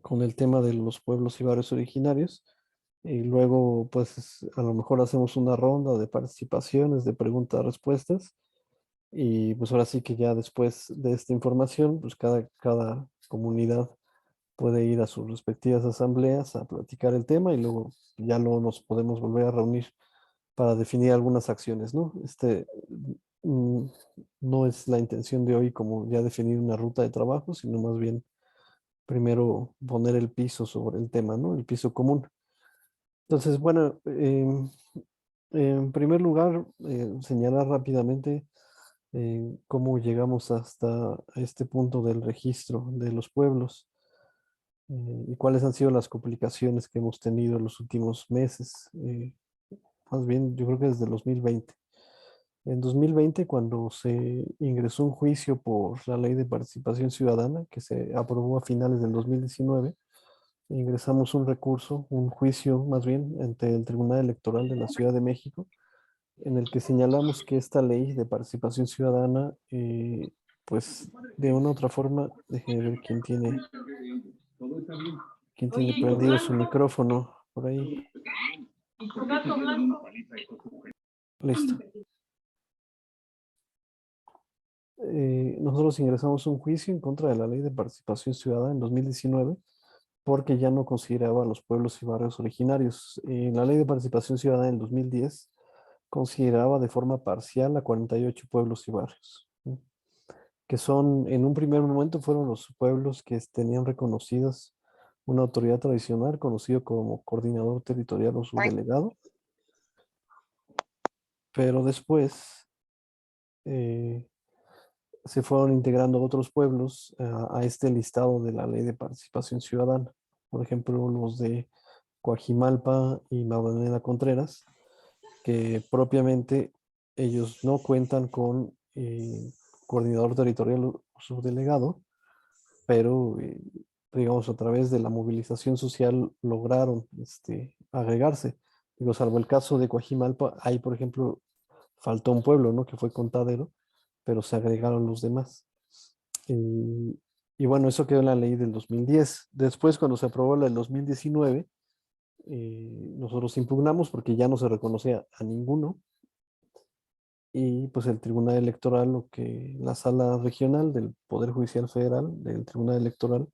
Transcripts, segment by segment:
con el tema de los pueblos y barrios originarios. Y luego, pues, a lo mejor hacemos una ronda de participaciones, de preguntas-respuestas. Y pues ahora sí que ya después de esta información, pues cada comunidad puede ir a sus respectivas asambleas a platicar el tema y luego ya no nos podemos volver a reunir para definir algunas acciones, ¿no? Mm, no es la intención de hoy como ya definir una ruta de trabajo, sino más bien primero poner el piso sobre el tema, ¿no? El piso común. Entonces, bueno, en primer lugar, señalar rápidamente cómo llegamos hasta este punto del registro de los pueblos y cuáles han sido las complicaciones que hemos tenido en los últimos meses. Más bien, yo creo que desde el 2020. En 2020, cuando se ingresó un juicio por la Ley de Participación Ciudadana, que se aprobó a finales del 2019, ingresamos un recurso, un juicio más bien, ante el Tribunal Electoral de la Ciudad de México, en el que señalamos que esta ley de participación ciudadana, pues de una u otra forma, déjeme ver quién tiene prendido su micrófono por ahí. Listo. Nosotros ingresamos un juicio en contra de la ley de participación ciudadana en 2019 porque ya no consideraba a los pueblos y barrios originarios. La ley de participación ciudadana en 2010 consideraba de forma parcial a 48 pueblos y barrios, ¿no? Que son, en un primer momento, fueron los pueblos que tenían reconocidas una autoridad tradicional, conocido como coordinador territorial o subdelegado, pero después eh, se fueron integrando otros pueblos a este listado de la Ley de Participación Ciudadana. Por ejemplo, los de Coajimalpa y Magdalena Contreras, que propiamente ellos no cuentan con coordinador territorial o subdelegado, pero digamos a través de la movilización social lograron agregarse. Digo, salvo el caso de Coajimalpa, ahí por ejemplo faltó un pueblo, ¿no? Que fue Contadero, pero se agregaron los demás. Y, y bueno, eso quedó en la ley del 2010. Después, cuando se aprobó la del 2019, nosotros impugnamos porque ya no se reconocía a ninguno. Y pues el Tribunal Electoral, lo que la Sala Regional del Poder Judicial Federal, del Tribunal Electoral,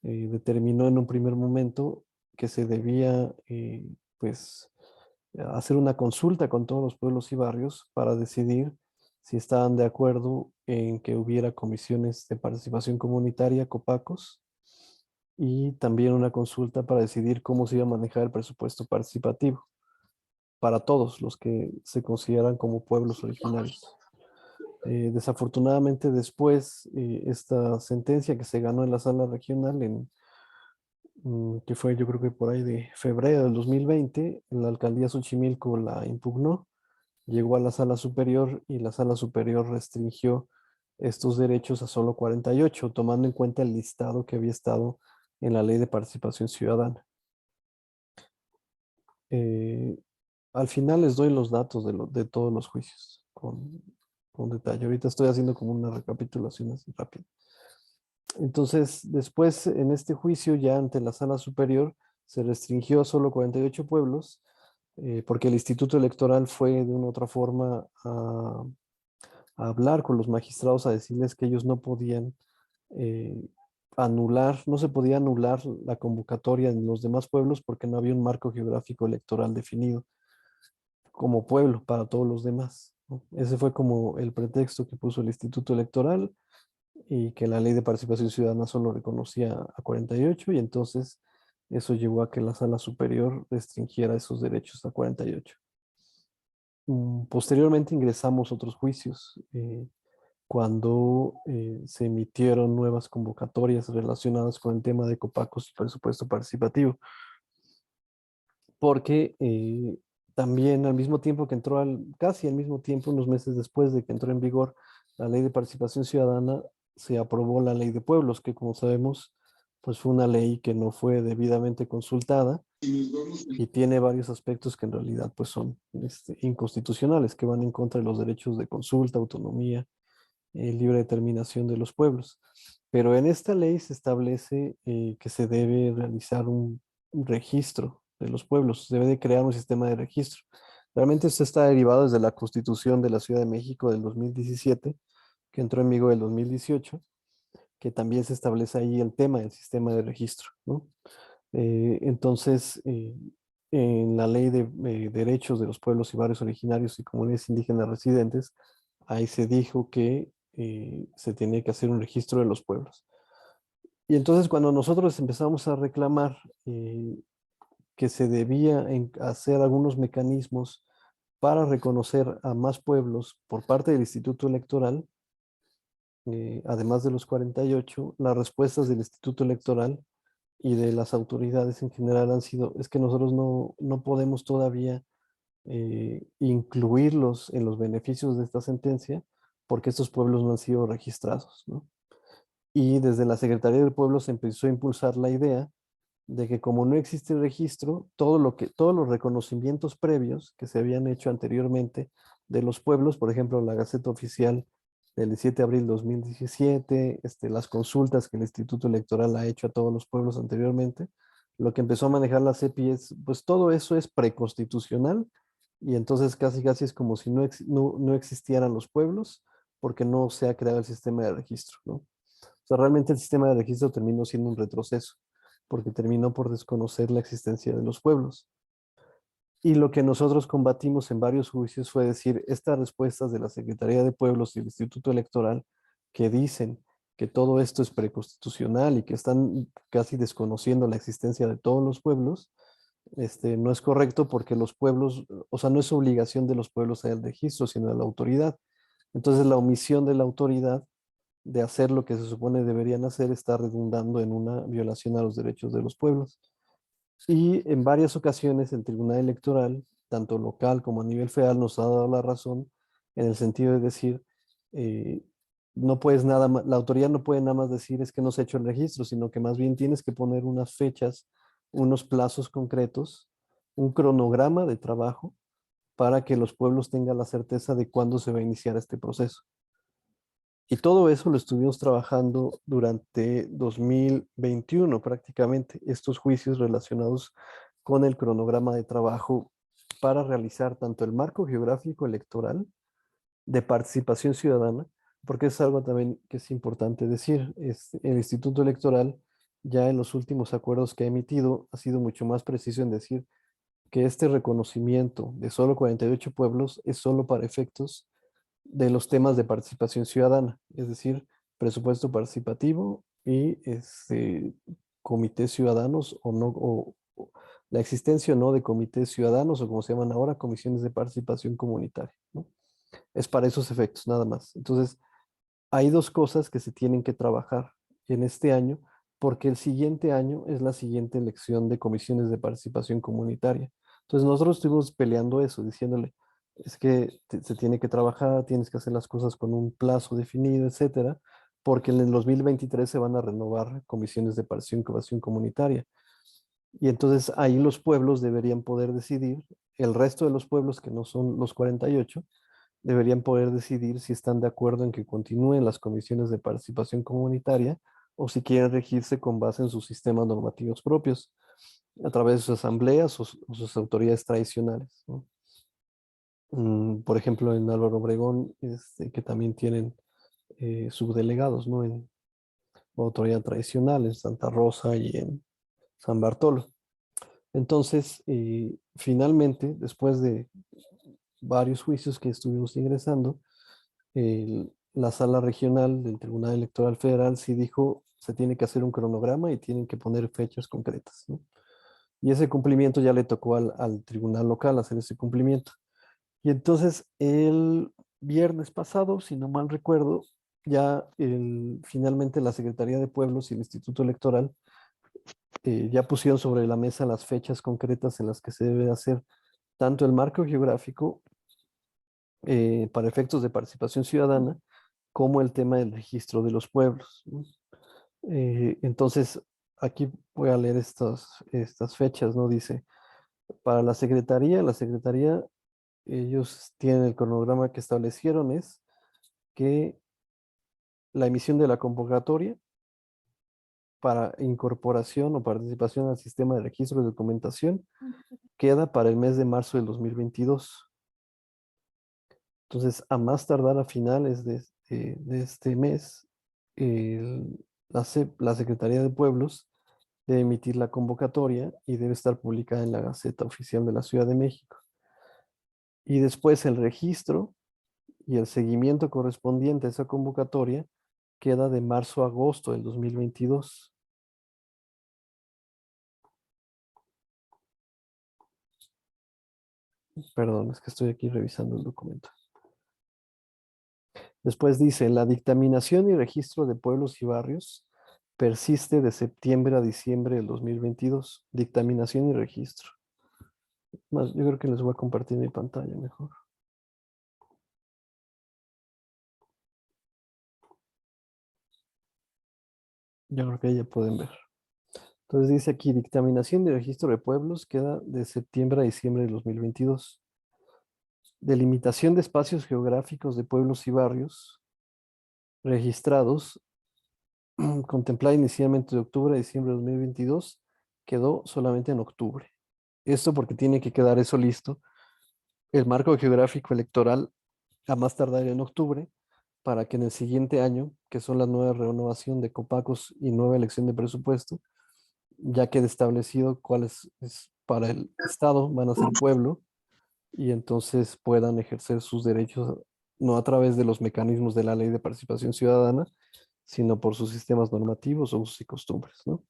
determinó en un primer momento que se debía, pues, hacer una consulta con todos los pueblos y barrios para decidir si estaban de acuerdo en que hubiera comisiones de participación comunitaria, COPACOS, y también una consulta para decidir cómo se iba a manejar el presupuesto participativo para todos los que se consideran como pueblos originarios. Desafortunadamente después, esta sentencia que se ganó en la sala regional, que fue yo creo que por ahí de febrero del 2020, la alcaldía Xochimilco la impugnó, llegó a la sala superior y la sala superior restringió estos derechos a solo 48, tomando en cuenta el listado que había estado en la ley de participación ciudadana. Eh, Al final les doy los datos de todos los juicios con detalle. Ahorita estoy haciendo como una recapitulación así rápida. Entonces, después en este juicio, ya ante la sala superior, se restringió a solo 48 pueblos, porque el Instituto Electoral fue de una u otra forma a hablar con los magistrados, a decirles que ellos no podían eh, anular, no se podía anular la convocatoria en los demás pueblos porque no había un marco geográfico electoral definido como pueblo para todos los demás, ¿no? Ese fue como el pretexto que puso el Instituto Electoral y que la ley de participación ciudadana solo reconocía a 48 y entonces eso llevó a que la sala superior restringiera esos derechos a 48. Posteriormente ingresamos otros juicios cuando se emitieron nuevas convocatorias relacionadas con el tema de copacos y presupuesto participativo, porque también al mismo tiempo que entró, casi al mismo tiempo, unos meses después de que entró en vigor la ley de participación ciudadana, se aprobó la ley de pueblos, que como sabemos, pues fue una ley que no fue debidamente consultada y tiene varios aspectos que en realidad pues son inconstitucionales, que van en contra de los derechos de consulta, autonomía, libre determinación de los pueblos. Pero en esta ley se establece que se debe realizar un registro de los pueblos, se debe de crear un sistema de registro. Realmente esto está derivado desde la Constitución de la Ciudad de México del 2017, que entró en vigor el 2018, que también se establece ahí el tema del sistema de registro, ¿no? Entonces, en la ley de derechos de los pueblos y barrios originarios y comunidades indígenas residentes, ahí se dijo que se tenía que hacer un registro de los pueblos. Y entonces cuando nosotros empezamos a reclamar que se debía hacer algunos mecanismos para reconocer a más pueblos por parte del Instituto Electoral, además de los 48, las respuestas del Instituto Electoral y de las autoridades en general han sido, es que nosotros no podemos todavía incluirlos en los beneficios de esta sentencia porque estos pueblos no han sido registrados, ¿no? Y desde la Secretaría del Pueblo se empezó a impulsar la idea de que como no existe registro, todos los reconocimientos previos que se habían hecho anteriormente de los pueblos, por ejemplo, la Gaceta Oficial del 17 de abril de 2017, las consultas que el Instituto Electoral ha hecho a todos los pueblos anteriormente, lo que empezó a manejar la CEPI es, pues todo eso es preconstitucional y entonces casi casi es como si no existieran los pueblos porque no se ha creado el sistema de registro, ¿no? O sea, realmente el sistema de registro terminó siendo un retroceso, porque terminó por desconocer la existencia de los pueblos. Y lo que nosotros combatimos en varios juicios fue decir, estas respuestas de la Secretaría de Pueblos y el Instituto Electoral que dicen que todo esto es preconstitucional y que están casi desconociendo la existencia de todos los pueblos, no es correcto porque los pueblos, o sea, no es obligación de los pueblos el registro, sino de la autoridad. Entonces, la omisión de la autoridad de hacer lo que se supone deberían hacer está redundando en una violación a los derechos de los pueblos. Y en varias ocasiones el Tribunal Electoral, tanto local como a nivel federal, nos ha dado la razón en el sentido de decir, eh, no puedes nada más, la autoridad no puede nada más decir es que no se ha hecho el registro, sino que más bien tienes que poner unas fechas, unos plazos concretos, un cronograma de trabajo para que los pueblos tengan la certeza de cuándo se va a iniciar este proceso. Y todo eso lo estuvimos trabajando durante 2021 prácticamente, estos juicios relacionados con el cronograma de trabajo para realizar tanto el marco geográfico electoral de participación ciudadana, porque es algo también que es importante decir, el Instituto Electoral ya en los últimos acuerdos que ha emitido ha sido mucho más preciso en decir que este reconocimiento de solo 48 pueblos es solo para efectos de los temas de participación ciudadana, es decir, presupuesto participativo y comités ciudadanos o no, o la existencia o no de comités ciudadanos o como se llaman ahora, comisiones de participación comunitaria, ¿no? Es para esos efectos, nada más. Entonces, hay dos cosas que se tienen que trabajar en este año, porque el siguiente año es la siguiente elección de comisiones de participación comunitaria. Entonces nosotros estuvimos peleando eso, diciéndole, es que se tiene que trabajar, tienes que hacer las cosas con un plazo definido, etcétera, porque en el 2023 se van a renovar comisiones de participación comunitaria. Y entonces ahí los pueblos deberían poder decidir, el resto de los pueblos que no son los 48, deberían poder decidir si están de acuerdo en que continúen las comisiones de participación comunitaria o si quieren regirse con base en sus sistemas normativos propios, a través de sus asambleas o sus autoridades tradicionales, ¿no? Por ejemplo, en Álvaro Obregón, que también tienen subdelegados, ¿no? En autoridad tradicional, en Santa Rosa y en San Bartolo. Entonces, finalmente, después de varios juicios que estuvimos ingresando, la sala regional del Tribunal Electoral Federal sí dijo se tiene que hacer un cronograma y tienen que poner fechas concretas, ¿no? Y ese cumplimiento ya le tocó al tribunal local hacer ese cumplimiento. Y entonces el viernes pasado, si no mal recuerdo, ya finalmente la Secretaría de Pueblos y el Instituto Electoral ya pusieron sobre la mesa las fechas concretas en las que se debe hacer tanto el marco geográfico para efectos de participación ciudadana, como el tema del registro de los pueblos, ¿no? Entonces, aquí voy a leer estas fechas, ¿no? Dice, para la Secretaría, ellos tienen el cronograma que establecieron es que la emisión de la convocatoria para incorporación o participación al sistema de registro de documentación queda para el mes de marzo del 2022. Entonces, a más tardar a finales de este mes, la Secretaría de Pueblos debe emitir la convocatoria y debe estar publicada en la Gaceta Oficial de la Ciudad de México. Y después el registro y el seguimiento correspondiente a esa convocatoria queda de marzo a agosto del 2022. Perdón, es que estoy aquí revisando el documento. Después dice, la dictaminación y registro de pueblos y barrios persiste de septiembre a diciembre del 2022. Dictaminación y registro. Más, yo creo que les voy a compartir mi pantalla mejor. Yo creo que ahí ya pueden ver. Entonces dice aquí, dictaminación y registro de pueblos queda de septiembre a diciembre del 2022. Delimitación de espacios geográficos de pueblos y barrios registrados, contemplada inicialmente de octubre a diciembre de 2022, quedó solamente en octubre. Esto porque tiene que quedar eso listo, el marco geográfico electoral a más tardar en octubre, para que en el siguiente año, que son la nueva renovación de copacos y nueva elección de presupuesto, ya quede establecido cuáles para el Estado van a ser pueblo y entonces puedan ejercer sus derechos no a través de los mecanismos de la Ley de Participación Ciudadana, sino por sus sistemas normativos, usos y costumbres, ¿no?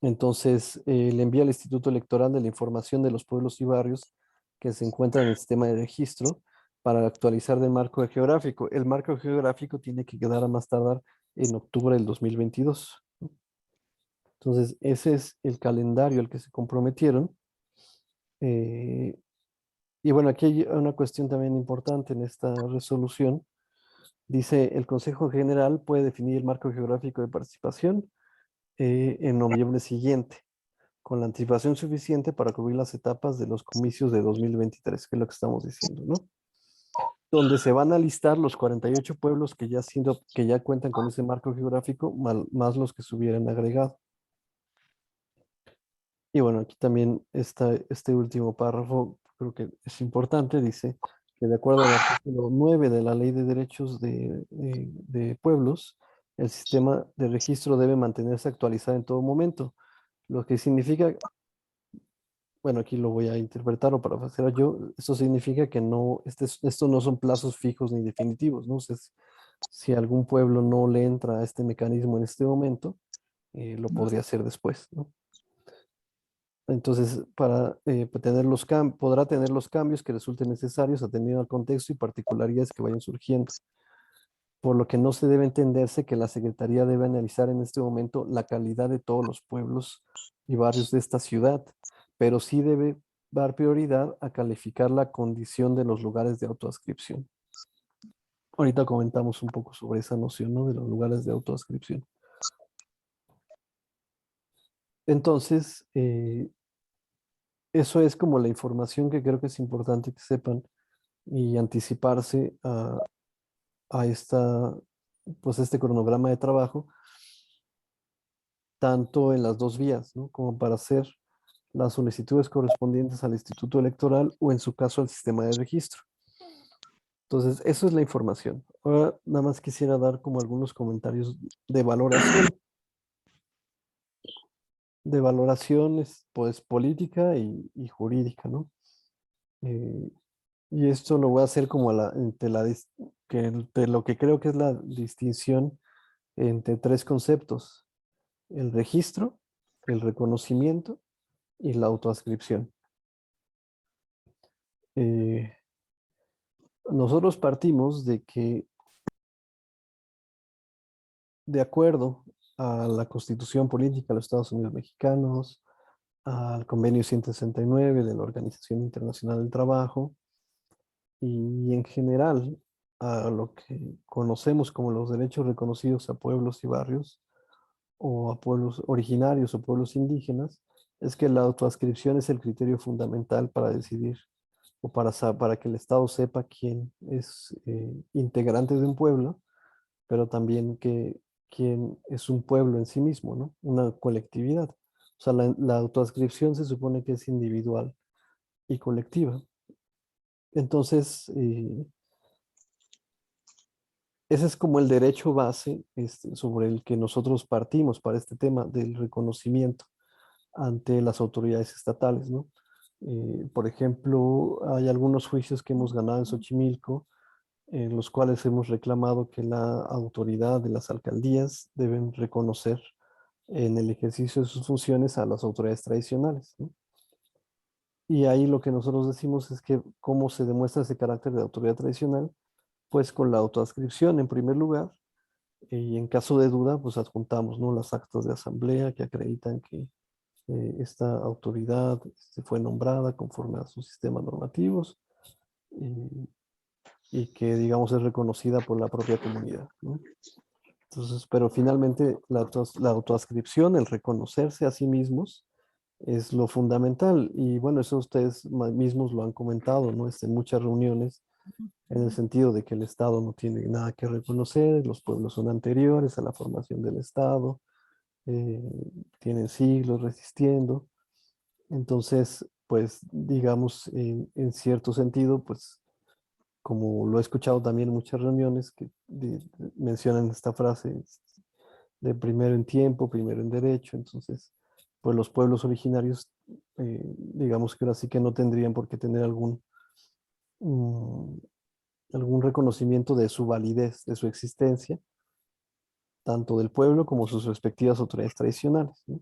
Entonces, le envía al Instituto Electoral de la información de los pueblos y barrios que se encuentran en el sistema de registro para actualizar del marco geográfico. El marco geográfico tiene que quedar a más tardar en octubre del 2022. Entonces, ese es el calendario al que se comprometieron. Eh, y bueno, aquí hay una cuestión también importante en esta resolución. Dice, el Consejo General puede definir el marco geográfico de participación en noviembre siguiente, con la anticipación suficiente para cubrir las etapas de los comicios de 2023, que es lo que estamos diciendo, ¿no? Donde se van a listar los 48 pueblos que ya cuentan con ese marco geográfico, más los que se hubieran agregado. Y bueno, aquí también está este último párrafo, creo que es importante, dice que de acuerdo al artículo 9 de la Ley de Derechos de Pueblos, el sistema de registro debe mantenerse actualizado en todo momento, lo que significa, bueno, aquí lo voy a interpretar o parafrasear yo, esto significa que no, estos no son plazos fijos ni definitivos, ¿no? O sea, si algún pueblo no le entra a este mecanismo en este momento, lo podría hacer después, ¿no? Entonces, podrá tener los cambios que resulten necesarios atendiendo al contexto y particularidades que vayan surgiendo, por lo que no se debe entenderse que la Secretaría debe analizar en este momento la calidad de todos los pueblos y barrios de esta ciudad, pero sí debe dar prioridad a calificar la condición de los lugares de autoadscripción. Ahorita comentamos un poco sobre esa noción, ¿no? De los lugares de autoadscripción. Entonces, eso es como la información que creo que es importante que sepan y anticiparse a pues este cronograma de trabajo, tanto en las dos vías, ¿no? Como para hacer las solicitudes correspondientes al Instituto Electoral o en su caso al sistema de registro. Entonces, eso es la información. Ahora, nada más quisiera dar como algunos comentarios de valoración. De valoraciones, pues, política y jurídica, ¿no? Eh, y esto lo voy a hacer como entre lo que creo que es la distinción entre tres conceptos: el registro, el reconocimiento y la autoascripción. Eh, Nosotros partimos de que, de acuerdo a la Constitución Política de los Estados Unidos Mexicanos, al Convenio 169 de la Organización Internacional del Trabajo y en general a lo que conocemos como los derechos reconocidos a pueblos y barrios o a pueblos originarios o pueblos indígenas, es que la autoascripción es el criterio fundamental para decidir o para que el Estado sepa quién es integrante de un pueblo, pero también que quién es un pueblo en sí mismo, ¿no? Una colectividad. O sea, la autoascripción se supone que es individual y colectiva. Entonces, ese es como el derecho base sobre el que nosotros partimos para este tema del reconocimiento ante las autoridades estatales, ¿no? Por ejemplo, hay algunos juicios que hemos ganado en Xochimilco, en los cuales hemos reclamado que la autoridad de las alcaldías deben reconocer en el ejercicio de sus funciones a las autoridades tradicionales, ¿no? Y ahí lo que nosotros decimos es que cómo se demuestra ese carácter de autoridad tradicional, pues con la autoadscripción en primer lugar, y en caso de duda, pues adjuntamos, ¿no?, las actas de asamblea que acreditan que esta autoridad fue nombrada conforme a sus sistemas normativos y, y que, digamos, es reconocida por la propia comunidad, ¿no? Entonces, pero finalmente la autoascripción, el reconocerse a sí mismos, es lo fundamental. Y bueno, eso ustedes mismos lo han comentado, ¿no? En muchas reuniones, en el sentido de que el Estado no tiene nada que reconocer, los pueblos son anteriores a la formación del Estado, eh, tienen siglos resistiendo. Entonces, pues, digamos, en cierto sentido, pues, como lo he escuchado también en muchas reuniones que mencionan esta frase de primero en tiempo, primero en derecho, entonces, pues los pueblos originarios, digamos que ahora sí que no tendrían por qué tener mm, algún reconocimiento de su validez, de su existencia, tanto del pueblo como sus respectivas autoridades tradicionales, ¿no?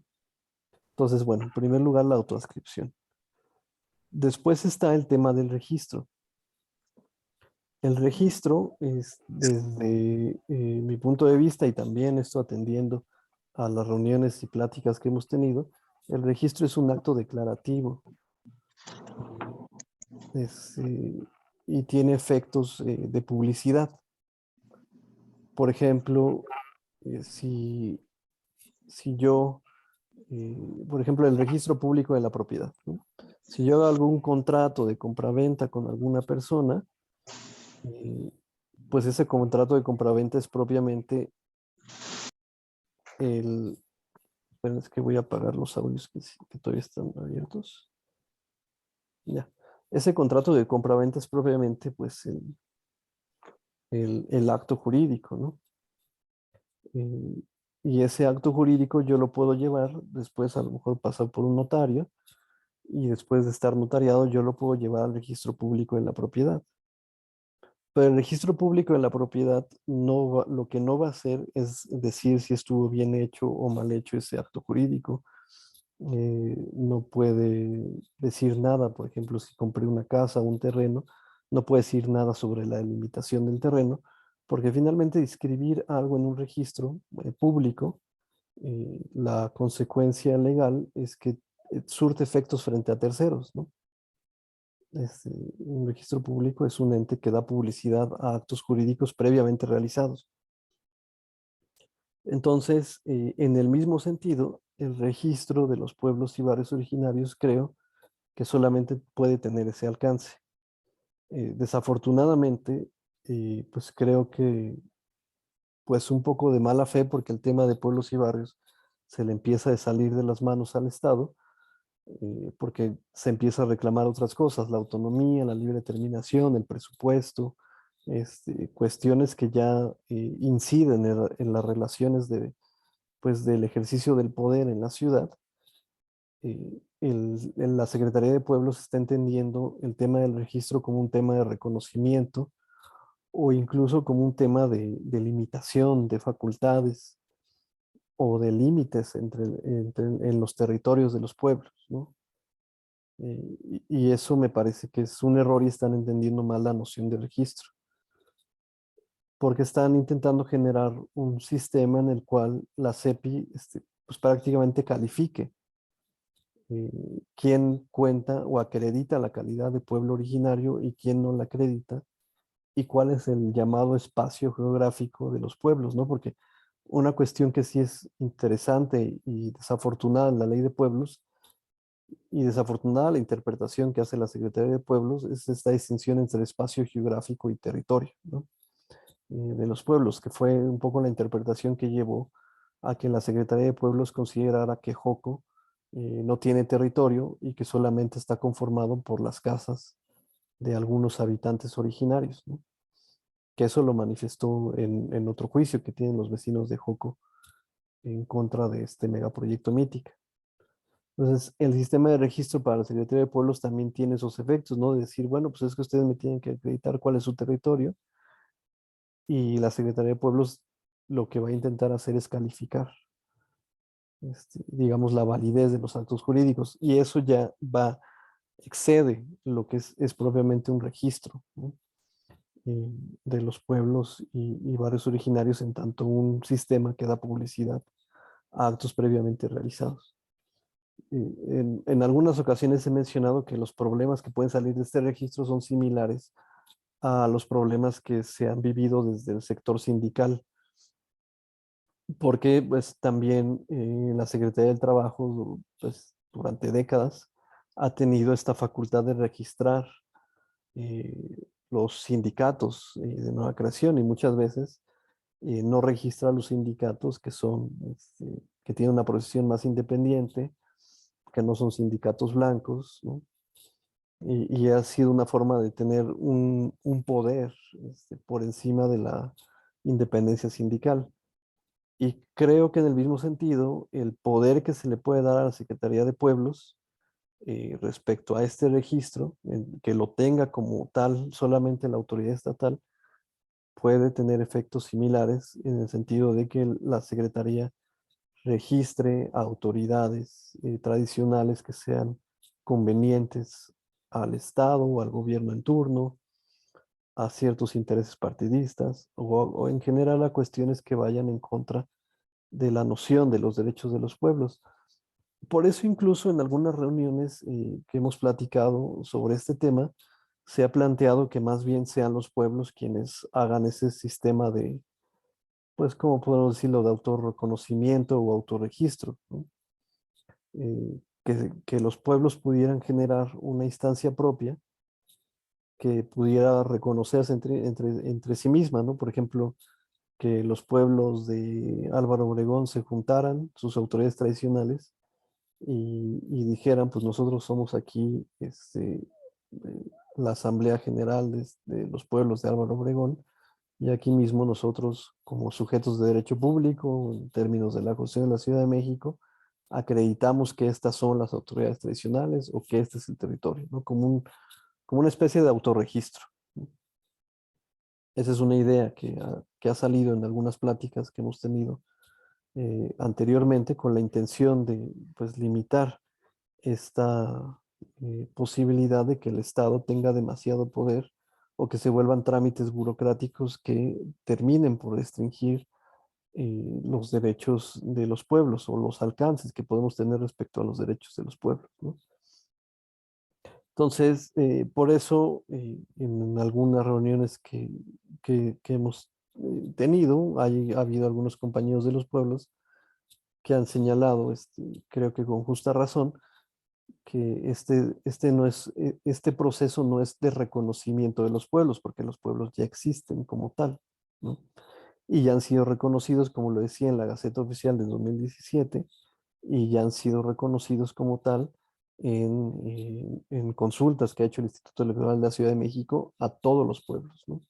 Entonces, bueno, en primer lugar, la autoascripción. Después está el tema del registro. El registro es, desde mi punto de vista, y también esto atendiendo a las reuniones y pláticas que hemos tenido, el registro es un acto declarativo, es, y tiene efectos de publicidad. Por ejemplo, si yo, por ejemplo, el registro público de la propiedad, ¿no? Si yo hago algún contrato de compraventa con alguna persona, eh, pues ese contrato de compraventa es propiamente el... Esperen, es que voy a apagar los audios que todavía están abiertos. Ya. Ese contrato de compraventa es propiamente pues el acto jurídico, ¿no? Eh, y ese acto jurídico yo lo puedo llevar después, a lo mejor pasar por un notario, y después de estar notariado yo lo puedo llevar al registro público de la propiedad. Pero el registro público de la propiedad lo que no va a hacer es decir si estuvo bien hecho o mal hecho ese acto jurídico. No puede decir nada, por ejemplo, si compré una casa o un terreno, no puede decir nada sobre la delimitación del terreno, porque finalmente inscribir algo en un registro público, la consecuencia legal es que surte efectos frente a terceros, ¿no? Este, un registro público es un ente que da publicidad a actos jurídicos previamente realizados. Entonces, en el mismo sentido, el registro de los pueblos y barrios originarios creo que solamente puede tener ese alcance. Desafortunadamente, pues creo que pues un poco de mala fe porque el tema de pueblos y barrios se le empieza a salir de las manos al Estado, porque se empieza a reclamar otras cosas, la autonomía, la libre determinación, el presupuesto, cuestiones que ya inciden en las relaciones pues, del ejercicio del poder en la ciudad. En la Secretaría de Pueblos está entendiendo el tema del registro como un tema de reconocimiento o incluso como un tema de limitación de facultades o de límites en los territorios de los pueblos, ¿no? Y eso me parece que es un error y están entendiendo mal la noción de registro, porque están intentando generar un sistema en el cual la CEPI pues prácticamente califique quién cuenta o acredita la calidad de pueblo originario y quién no la acredita, y cuál es el llamado espacio geográfico de los pueblos, ¿no? Porque una cuestión que sí es interesante y desafortunada en la ley de pueblos y desafortunada la interpretación que hace la Secretaría de Pueblos es esta distinción entre espacio geográfico y territorio, ¿no? de los pueblos, que fue un poco la interpretación que llevó a que la Secretaría de Pueblos considerara que Joco no tiene territorio y que solamente está conformado por las casas de algunos habitantes originarios, ¿no? Que eso lo manifestó en otro juicio que tienen los vecinos de Joco en contra de este megaproyecto Mítica. Entonces, el sistema de registro para la Secretaría de Pueblos también tiene esos efectos, ¿no? De decir, bueno, pues es que ustedes me tienen que acreditar cuál es su territorio y la Secretaría de Pueblos lo que va a intentar hacer es calificar, digamos, la validez de los actos jurídicos y eso ya excede lo que es propiamente un registro, ¿no? De los pueblos y barrios originarios en tanto un sistema que da publicidad a actos previamente realizados. En algunas ocasiones he mencionado que los problemas que pueden salir de este registro son similares a los problemas que se han vivido desde el sector sindical, porque pues también la Secretaría del Trabajo pues, durante décadas ha tenido esta facultad de registrar eh, los sindicatos de nueva creación y muchas veces no registra a los sindicatos que son, que tienen una posición más independiente, que no son sindicatos blancos, ¿no? Y ha sido una forma de tener un poder por encima de la independencia sindical. Y creo que en el mismo sentido, el poder que se le puede dar a la Secretaría de Pueblos respecto a este registro, que lo tenga como tal solamente la autoridad estatal, puede tener efectos similares en el sentido de que la Secretaría registre a autoridades tradicionales que sean convenientes al Estado o al gobierno en turno, a ciertos intereses partidistas o en general a cuestiones que vayan en contra de la noción de los derechos de los pueblos. Por eso incluso en algunas reuniones que hemos platicado sobre este tema, se ha planteado que más bien sean los pueblos quienes hagan ese sistema de, pues, ¿cómo podemos decirlo?, de autorreconocimiento o autorregistro, ¿no? Que los pueblos pudieran generar una instancia propia que pudiera reconocerse entre sí misma, ¿no? Por ejemplo, que los pueblos de Álvaro Obregón se juntaran, sus autoridades tradicionales, y dijeran, pues nosotros somos aquí la Asamblea General de los pueblos de Álvaro Obregón, y aquí mismo nosotros, como sujetos de derecho público, en términos de la Constitución de la Ciudad de México, acreditamos que estas son las autoridades tradicionales o que este es el territorio, ¿no? Como una especie de autorregistro. Esa es una idea que ha salido en algunas pláticas que hemos tenido anteriormente con la intención de pues, limitar esta posibilidad de que el Estado tenga demasiado poder o que se vuelvan trámites burocráticos que terminen por restringir los derechos de los pueblos o los alcances que podemos tener respecto a los derechos de los pueblos, ¿no? Entonces, por eso, en algunas reuniones que hemos tenido, ha habido algunos compañeros de los pueblos que han señalado, creo que con justa razón, que no es, este proceso no es de reconocimiento de los pueblos, porque los pueblos ya existen como tal, ¿no? Y ya han sido reconocidos, como lo decía en la Gaceta Oficial de 2017, y ya han sido reconocidos como tal en consultas que ha hecho el Instituto Electoral de la Ciudad de México a todos los pueblos, ¿no?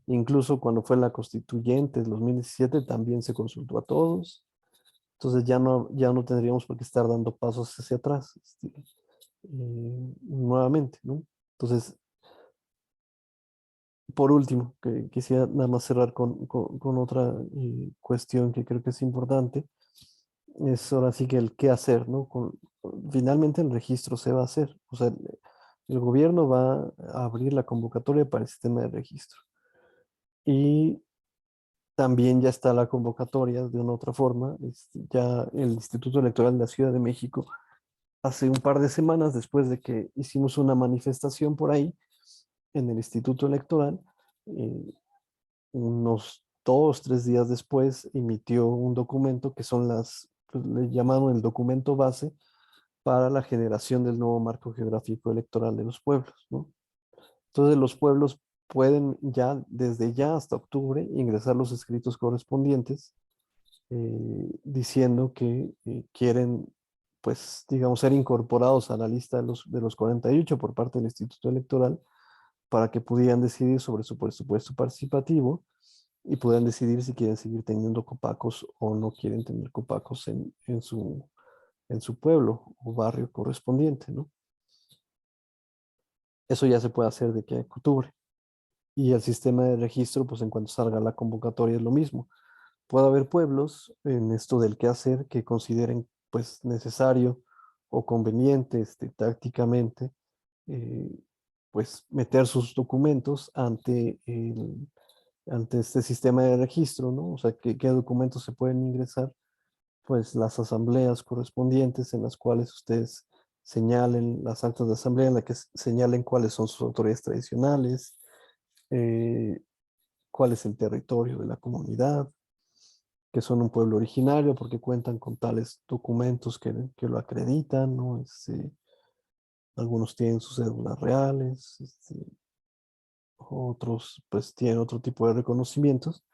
Incluso cuando fue la constituyente de 2017 también se consultó a todos. Entonces ya no tendríamos por qué estar dando pasos hacia atrás nuevamente, ¿no? Entonces, por último, que quisiera nada más cerrar con otra cuestión que creo que es importante, es ahora sí que el qué hacer, ¿no? Finalmente el registro se va a hacer, o sea, el gobierno va a abrir la convocatoria para el sistema de registro y también ya está la convocatoria de una otra forma, ya el Instituto Electoral de la Ciudad de México hace un par de semanas después de que hicimos una manifestación por ahí en el Instituto Electoral, eh, unos 2, 3 días después emitió un documento que son pues, le llamaron el documento base para la generación del nuevo marco geográfico electoral de los pueblos, ¿no? Entonces los pueblos pueden ya, desde ya hasta octubre, ingresar los escritos correspondientes diciendo que quieren, pues, digamos, ser incorporados a la lista de los 48 por parte del Instituto Electoral para que pudieran decidir sobre su presupuesto participativo y puedan decidir si quieren seguir teniendo copacos o no quieren tener copacos en su pueblo o barrio correspondiente, ¿no? Eso ya se puede hacer de aquí a octubre. Y el sistema de registro, pues en cuanto salga la convocatoria es lo mismo. Puede haber pueblos en esto del qué hacer que consideren pues necesario o conveniente tácticamente eh, pues meter sus documentos ante este sistema de registro, ¿no? O sea, qué documentos se pueden ingresar, pues las asambleas correspondientes en las cuales ustedes señalen las actas de asamblea, en las que señalen cuáles son sus autoridades tradicionales, eh, cuál es el territorio de la comunidad, que son un pueblo originario porque cuentan con tales documentos que lo acreditan, ¿no? Algunos tienen sus cédulas reales, otros pues tienen otro tipo de reconocimientos.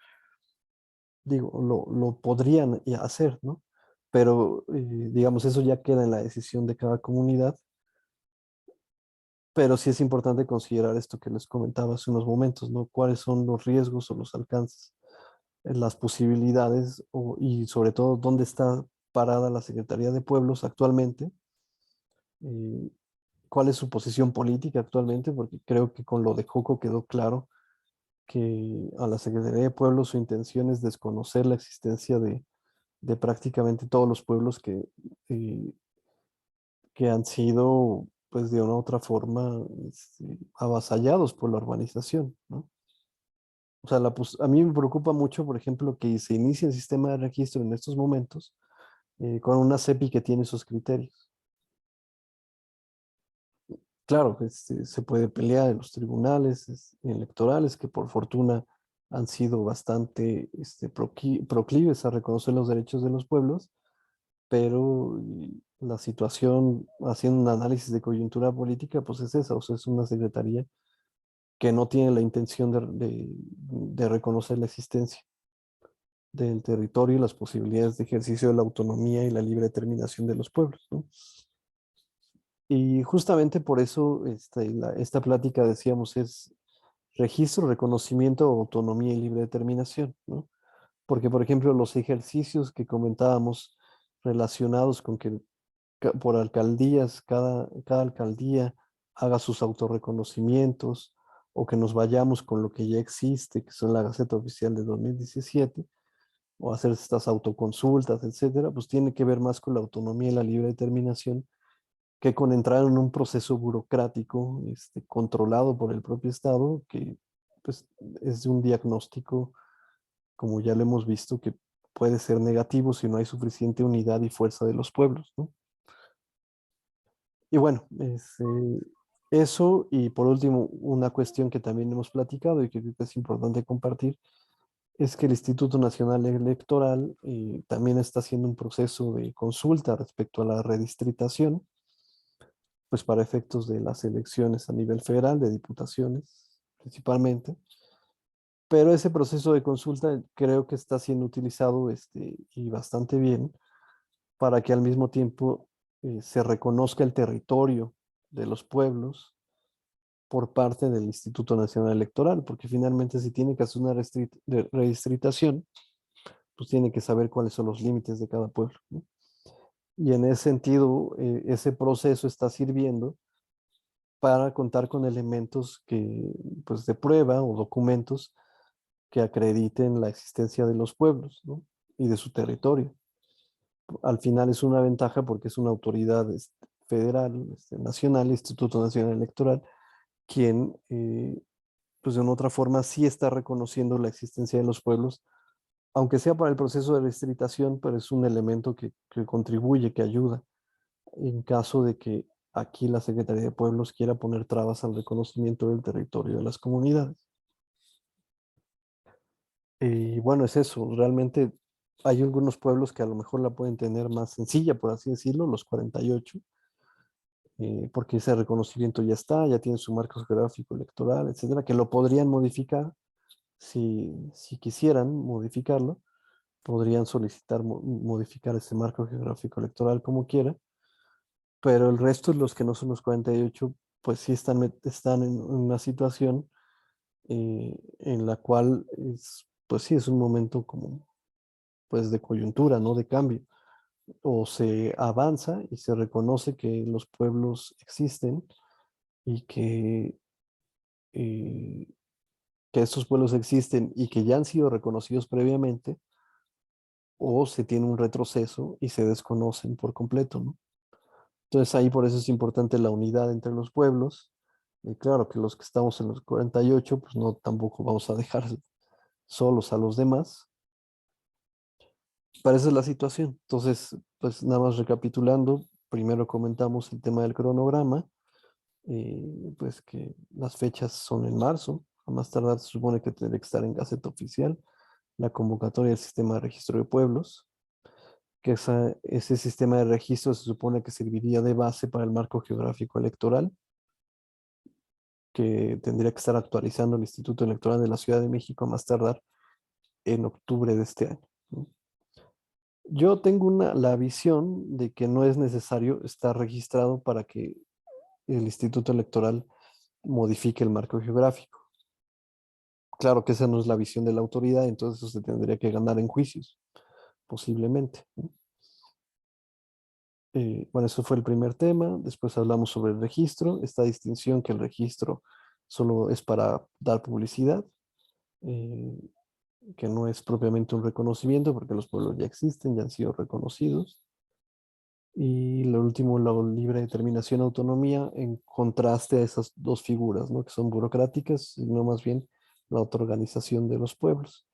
Digo, lo podrían hacer, ¿no? Pero, digamos, eso ya queda en la decisión de cada comunidad, pero sí es importante considerar esto que les comentaba hace unos momentos, ¿no? ¿Cuáles son los riesgos o los alcances, las posibilidades y sobre todo dónde está parada la Secretaría de Pueblos actualmente? eh, ¿Cuál es su posición política actualmente? Porque creo que con lo de Joco quedó claro que a la Secretaría de Pueblos su intención es desconocer la existencia de prácticamente todos los pueblos eh, que han sido, pues de una u otra forma, avasallados por la urbanización, ¿no? O sea, a mí me preocupa mucho, por ejemplo, que se inicie el sistema de registro en estos momentos con una CEPI que tiene sus criterios. Claro, se puede pelear en los tribunales electorales, que por fortuna han sido bastante proclives a reconocer los derechos de los pueblos, pero la situación, haciendo un análisis de coyuntura política, pues es esa, o sea, es una secretaría que no tiene la intención de reconocer la existencia del territorio y las posibilidades de ejercicio de la autonomía y la libre determinación de los pueblos, ¿no? Y justamente por eso esta plática, decíamos, es registro, reconocimiento, autonomía y libre determinación, ¿no? Porque, por ejemplo, los ejercicios que comentábamos relacionados con que por alcaldías, cada alcaldía haga sus autorreconocimientos o que nos vayamos con lo que ya existe, que son la Gaceta Oficial de 2017, o hacer estas autoconsultas, etcétera, pues tiene que ver más con la autonomía y la libre determinación que con entrar en un proceso burocrático controlado por el propio Estado, que pues, es de un diagnóstico, como ya lo hemos visto, que puede ser negativo si no hay suficiente unidad y fuerza de los pueblos, ¿no? Y bueno, eso y por último, una cuestión que también hemos platicado y que creo que es importante compartir, es que el Instituto Nacional Electoral también está haciendo un proceso de consulta respecto a la redistritación, pues para efectos de las elecciones a nivel federal, de diputaciones principalmente, pero ese proceso de consulta creo que está siendo utilizado y bastante bien para que al mismo tiempo se reconozca el territorio de los pueblos por parte del Instituto Nacional Electoral, porque finalmente si tiene que hacer una redistritación, pues tiene que saber cuáles son los límites de cada pueblo, ¿no? Y en ese sentido, ese proceso está sirviendo para contar con elementos pues, de prueba o documentos que acrediten la existencia de los pueblos, ¿no? Y de su territorio. Al final es una ventaja porque es una autoridad federal, nacional, Instituto Nacional Electoral, quien, pues de una otra forma, sí está reconociendo la existencia de los pueblos, aunque sea para el proceso de distritación, pero es un elemento que contribuye, que ayuda en caso de que aquí la Secretaría de Pueblos quiera poner trabas al reconocimiento del territorio de las comunidades. Y bueno, es eso, realmente hay algunos pueblos que a lo mejor la pueden tener más sencilla, por así decirlo, los 48, porque ese reconocimiento ya está, ya tiene su marco geográfico electoral, etcétera, que lo podrían modificar si quisieran modificarlo, podrían solicitar modificar ese marco geográfico electoral como quiera, pero el resto, los que no son los 48, pues sí están en una situación en la cual pues sí, es un momento como pues de coyuntura, ¿no? De cambio. O se avanza y se reconoce que los pueblos existen y eh, que estos pueblos existen y que ya han sido reconocidos previamente, o se tiene un retroceso y se desconocen por completo, ¿no? Entonces ahí por eso es importante la unidad entre los pueblos. Y claro que los que estamos en los 48, pues no tampoco vamos a dejar solos a los demás. Para esa es la situación. Entonces, pues nada más recapitulando, primero comentamos el tema del cronograma, pues que las fechas son en marzo, a más tardar se supone que tendría que estar en Gaceta Oficial, la convocatoria del sistema de registro de pueblos, que ese sistema de registro se supone que serviría de base para el marco geográfico electoral, que tendría que estar actualizando el Instituto Electoral de la Ciudad de México a más tardar en octubre de este año, ¿no? Yo tengo la visión de que no es necesario estar registrado para que el Instituto Electoral modifique el marco geográfico. Claro que esa no es la visión de la autoridad, entonces eso se tendría que ganar en juicios, posiblemente, ¿no? Bueno, eso fue el primer tema. Después hablamos sobre el registro, esta distinción que el registro solo es para dar publicidad, eh, que no es propiamente un reconocimiento porque los pueblos ya existen, ya han sido reconocidos. Y lo último, la libre determinación, autonomía, en contraste a esas dos figuras, ¿no? Que son burocráticas, sino más bien la autoorganización de los pueblos.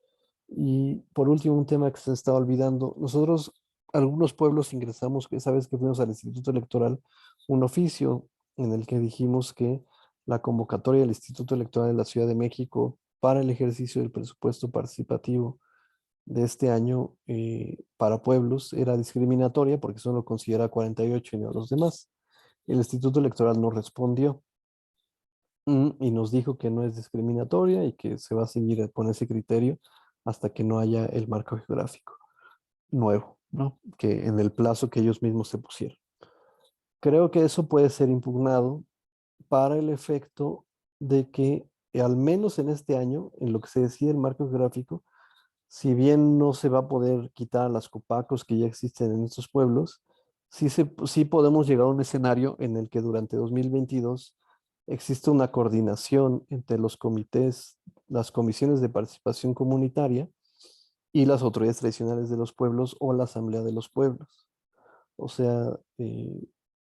Y por último, un tema que se estaba olvidando, nosotros, algunos pueblos ingresamos, que sabes que fuimos al Instituto Electoral, un oficio en el que dijimos que la convocatoria del Instituto Electoral de la Ciudad de México para el ejercicio del presupuesto participativo de este año para pueblos era discriminatoria porque solo considera 48 y no a los demás. El Instituto Electoral no respondió y nos dijo que no es discriminatoria y que se va a seguir con ese criterio hasta que no haya el marco geográfico nuevo, ¿no? Que en el plazo que ellos mismos se pusieron. Creo que eso puede ser impugnado para el efecto de que al menos en este año, en lo que se decide el marco geográfico, si bien no se va a poder quitar las copacos que ya existen en estos pueblos, sí podemos llegar a un escenario en el que durante 2022 existe una coordinación entre los comités, las comisiones de participación comunitaria y las autoridades tradicionales de los pueblos o la asamblea de los pueblos. O sea,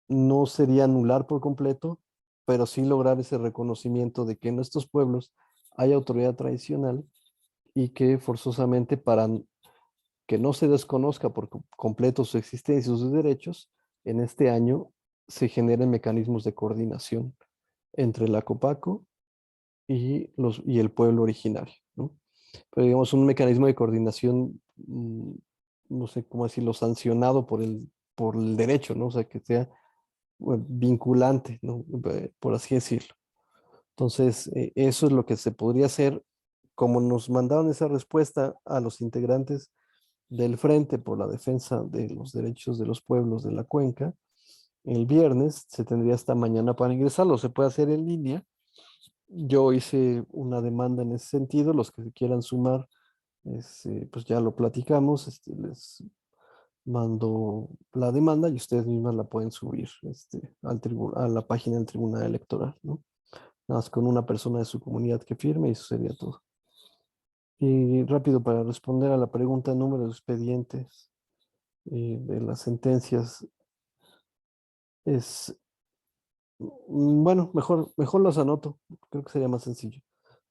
no sería anular por completo, pero sí lograr ese reconocimiento de que en estos pueblos hay autoridad tradicional y que forzosamente para que no se desconozca por completo su existencia y sus derechos, en este año se generen mecanismos de coordinación entre la COPACO y el pueblo originario, ¿no? Pero digamos, un mecanismo de coordinación, no sé cómo decirlo, sancionado por el derecho, ¿no? O sea, que sea vinculante, ¿no? Por así decirlo. Entonces, eso es lo que se podría hacer. Como nos mandaron esa respuesta a los integrantes del Frente por la Defensa de los Derechos de los Pueblos de la Cuenca, el viernes se tendría hasta mañana para ingresarlo. Se puede hacer en línea. Yo hice una demanda en ese sentido. Los que se quieran sumar, pues ya lo platicamos. Les mando la demanda y ustedes mismas la pueden subir a la página del Tribunal Electoral, ¿no? Nada más con una persona de su comunidad que firme y eso sería todo. Y rápido para responder a la pregunta número de expedientes de las sentencias es, bueno, mejor los anoto, creo que sería más sencillo,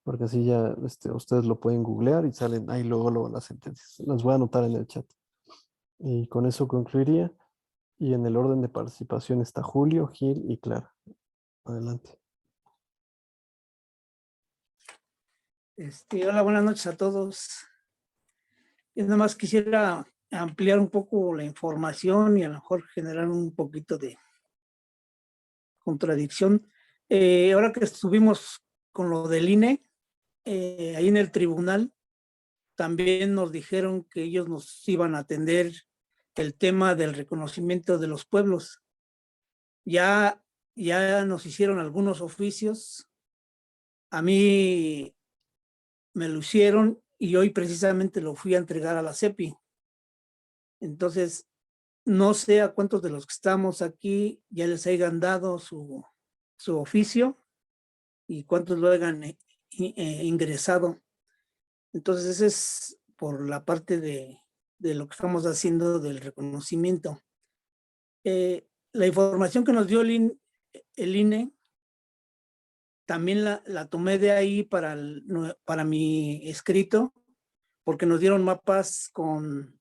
porque así ya ustedes lo pueden googlear y salen ahí luego las sentencias. Las voy a anotar en el chat. Y con eso concluiría. Y en el orden de participación está Julio, Gil y Clara. Adelante. Hola, buenas noches a todos. Yo nada más quisiera ampliar un poco la información y a lo mejor generar un poquito de contradicción. Ahora que estuvimos con lo del INE, ahí en el tribunal, también nos dijeron que ellos nos iban a atender el tema del reconocimiento de los pueblos. Ya nos hicieron algunos oficios. A mí me lo hicieron y hoy precisamente lo fui a entregar a la CEPI. Entonces, no sé a cuántos de los que estamos aquí ya les hayan dado su oficio y cuántos lo hayan ingresado. Entonces, ese es por la parte de lo que estamos haciendo del reconocimiento. La información que nos dio el INE también la tomé de ahí para mi escrito, porque nos dieron mapas con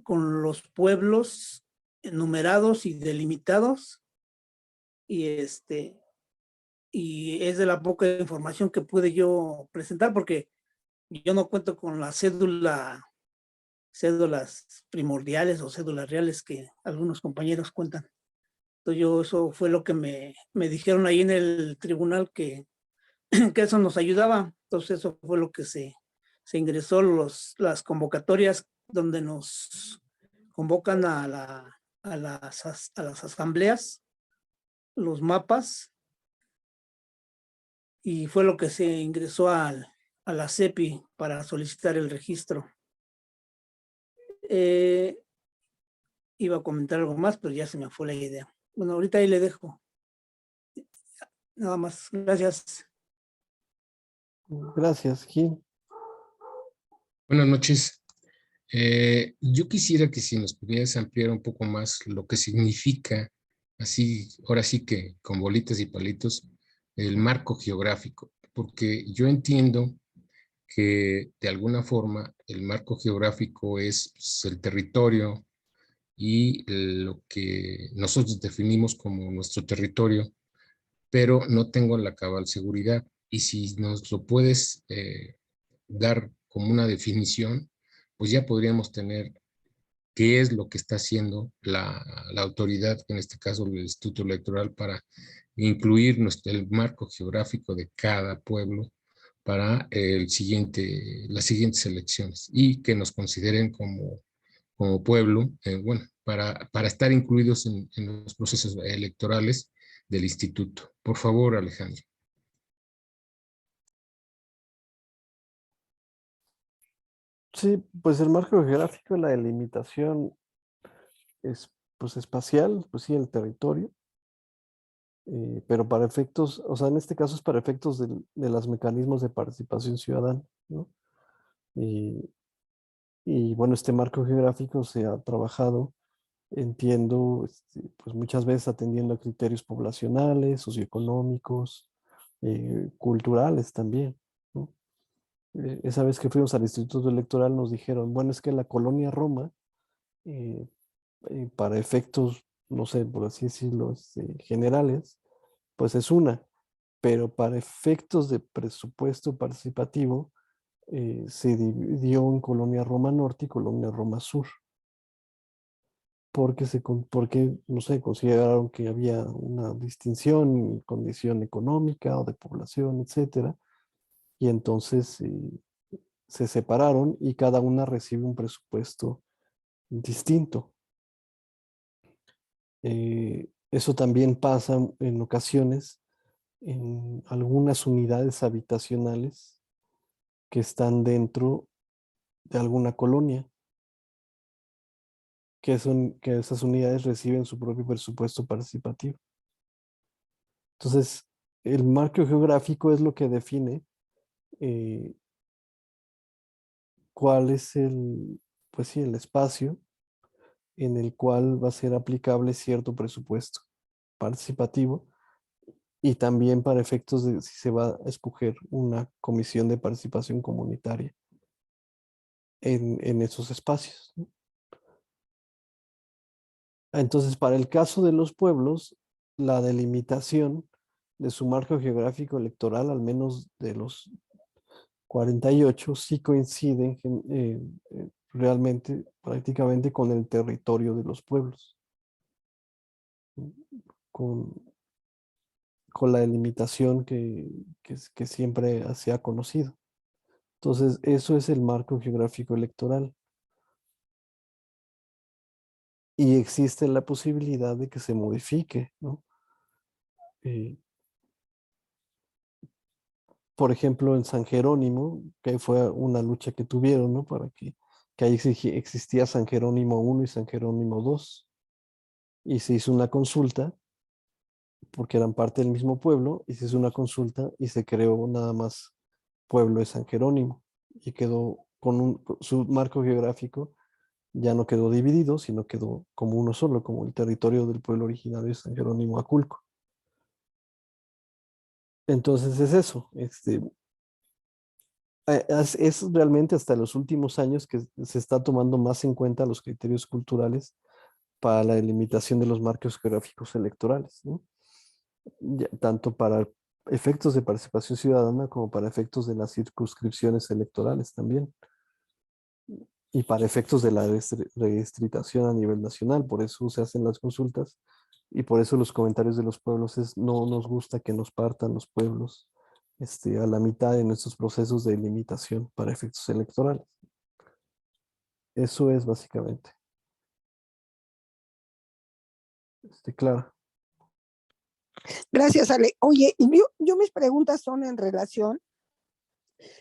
los pueblos numerados y delimitados, y y es de la poca información que pude yo presentar, porque yo no cuento con la cédulas primordiales o cédulas reales que algunos compañeros cuentan. Entonces eso fue lo que me dijeron ahí en el tribunal, que eso nos ayudaba. Entonces eso fue lo que se ingresó, las convocatorias donde nos convocan a las asambleas, los mapas, y fue lo que se ingresó a la CEPI para solicitar el registro. Iba a comentar algo más, pero ya se me fue la idea. Bueno, ahorita ahí le dejo. Nada más. Gracias. Gracias, Gil. Buenas noches. Yo quisiera que si nos pudieras ampliar un poco más lo que significa, así, ahora sí que con bolitas y palitos, el marco geográfico, porque yo entiendo que de alguna forma el marco geográfico es pues, el territorio y lo que nosotros definimos como nuestro territorio, pero no tengo la cabal seguridad. Y si nos lo puedes dar como una definición, pues ya podríamos tener qué es lo que está haciendo la autoridad, en este caso el Instituto Electoral, para incluir el marco geográfico de cada pueblo para las siguientes elecciones y que nos consideren como pueblo, bueno, para estar incluidos en los procesos electorales del instituto. Por favor, Alejandro. Sí, pues el marco geográfico, la delimitación es pues espacial, pues sí, el territorio, pero para efectos, o sea, en este caso es para efectos de los mecanismos de participación ciudadana, ¿no? Y, y bueno, este marco geográfico se ha trabajado, entiendo, pues muchas veces atendiendo a criterios poblacionales, socioeconómicos, culturales también, ¿no? Esa vez que fuimos al Instituto Electoral nos dijeron, bueno, es que la colonia Roma, eh, para efectos, no sé, por así decirlo, generales, pues es una, pero para efectos de presupuesto participativo, se dividió en Colonia Roma Norte y Colonia Roma Sur, porque, no sé, consideraron que había una distinción en condición económica o de población, etcétera, y entonces se separaron y cada una recibe un presupuesto distinto. Eso también pasa en ocasiones en algunas unidades habitacionales que están dentro de alguna colonia, que esas unidades reciben su propio presupuesto participativo. Entonces, el marco geográfico es lo que define eh, cuál es pues sí, el espacio en el cual va a ser aplicable cierto presupuesto participativo, y también para efectos de si se va a escoger una comisión de participación comunitaria en esos espacios, ¿no? Entonces, para el caso de los pueblos, la delimitación de su marco geográfico electoral, al menos de los 48, sí coinciden realmente, prácticamente con el territorio de los pueblos, con la delimitación que siempre se ha conocido. Entonces, eso es el marco geográfico electoral. Y existe la posibilidad de que se modifique, ¿no? Por ejemplo, en San Jerónimo, que fue una lucha que tuvieron, ¿no? Para que ahí existía San Jerónimo I y San Jerónimo II. Y se hizo una consulta, porque eran parte del mismo pueblo, y se hizo una consulta y se creó nada más pueblo de San Jerónimo. Y quedó su marco geográfico, ya no quedó dividido, sino quedó como uno solo, como el territorio del pueblo originario de San Jerónimo Aculco. Entonces es eso, es realmente hasta los últimos años que se está tomando más en cuenta los criterios culturales para la delimitación de los marcos geográficos electorales, ¿no? Tanto para efectos de participación ciudadana como para efectos de las circunscripciones electorales también, y para efectos de la redistritación a nivel nacional. Por eso se hacen las consultas y por eso los comentarios de los pueblos es: no nos gusta que nos partan los pueblos a la mitad en estos procesos de delimitación para efectos electorales. Eso es básicamente. Claro. Gracias, Ale. Oye, y yo mis preguntas son en relación,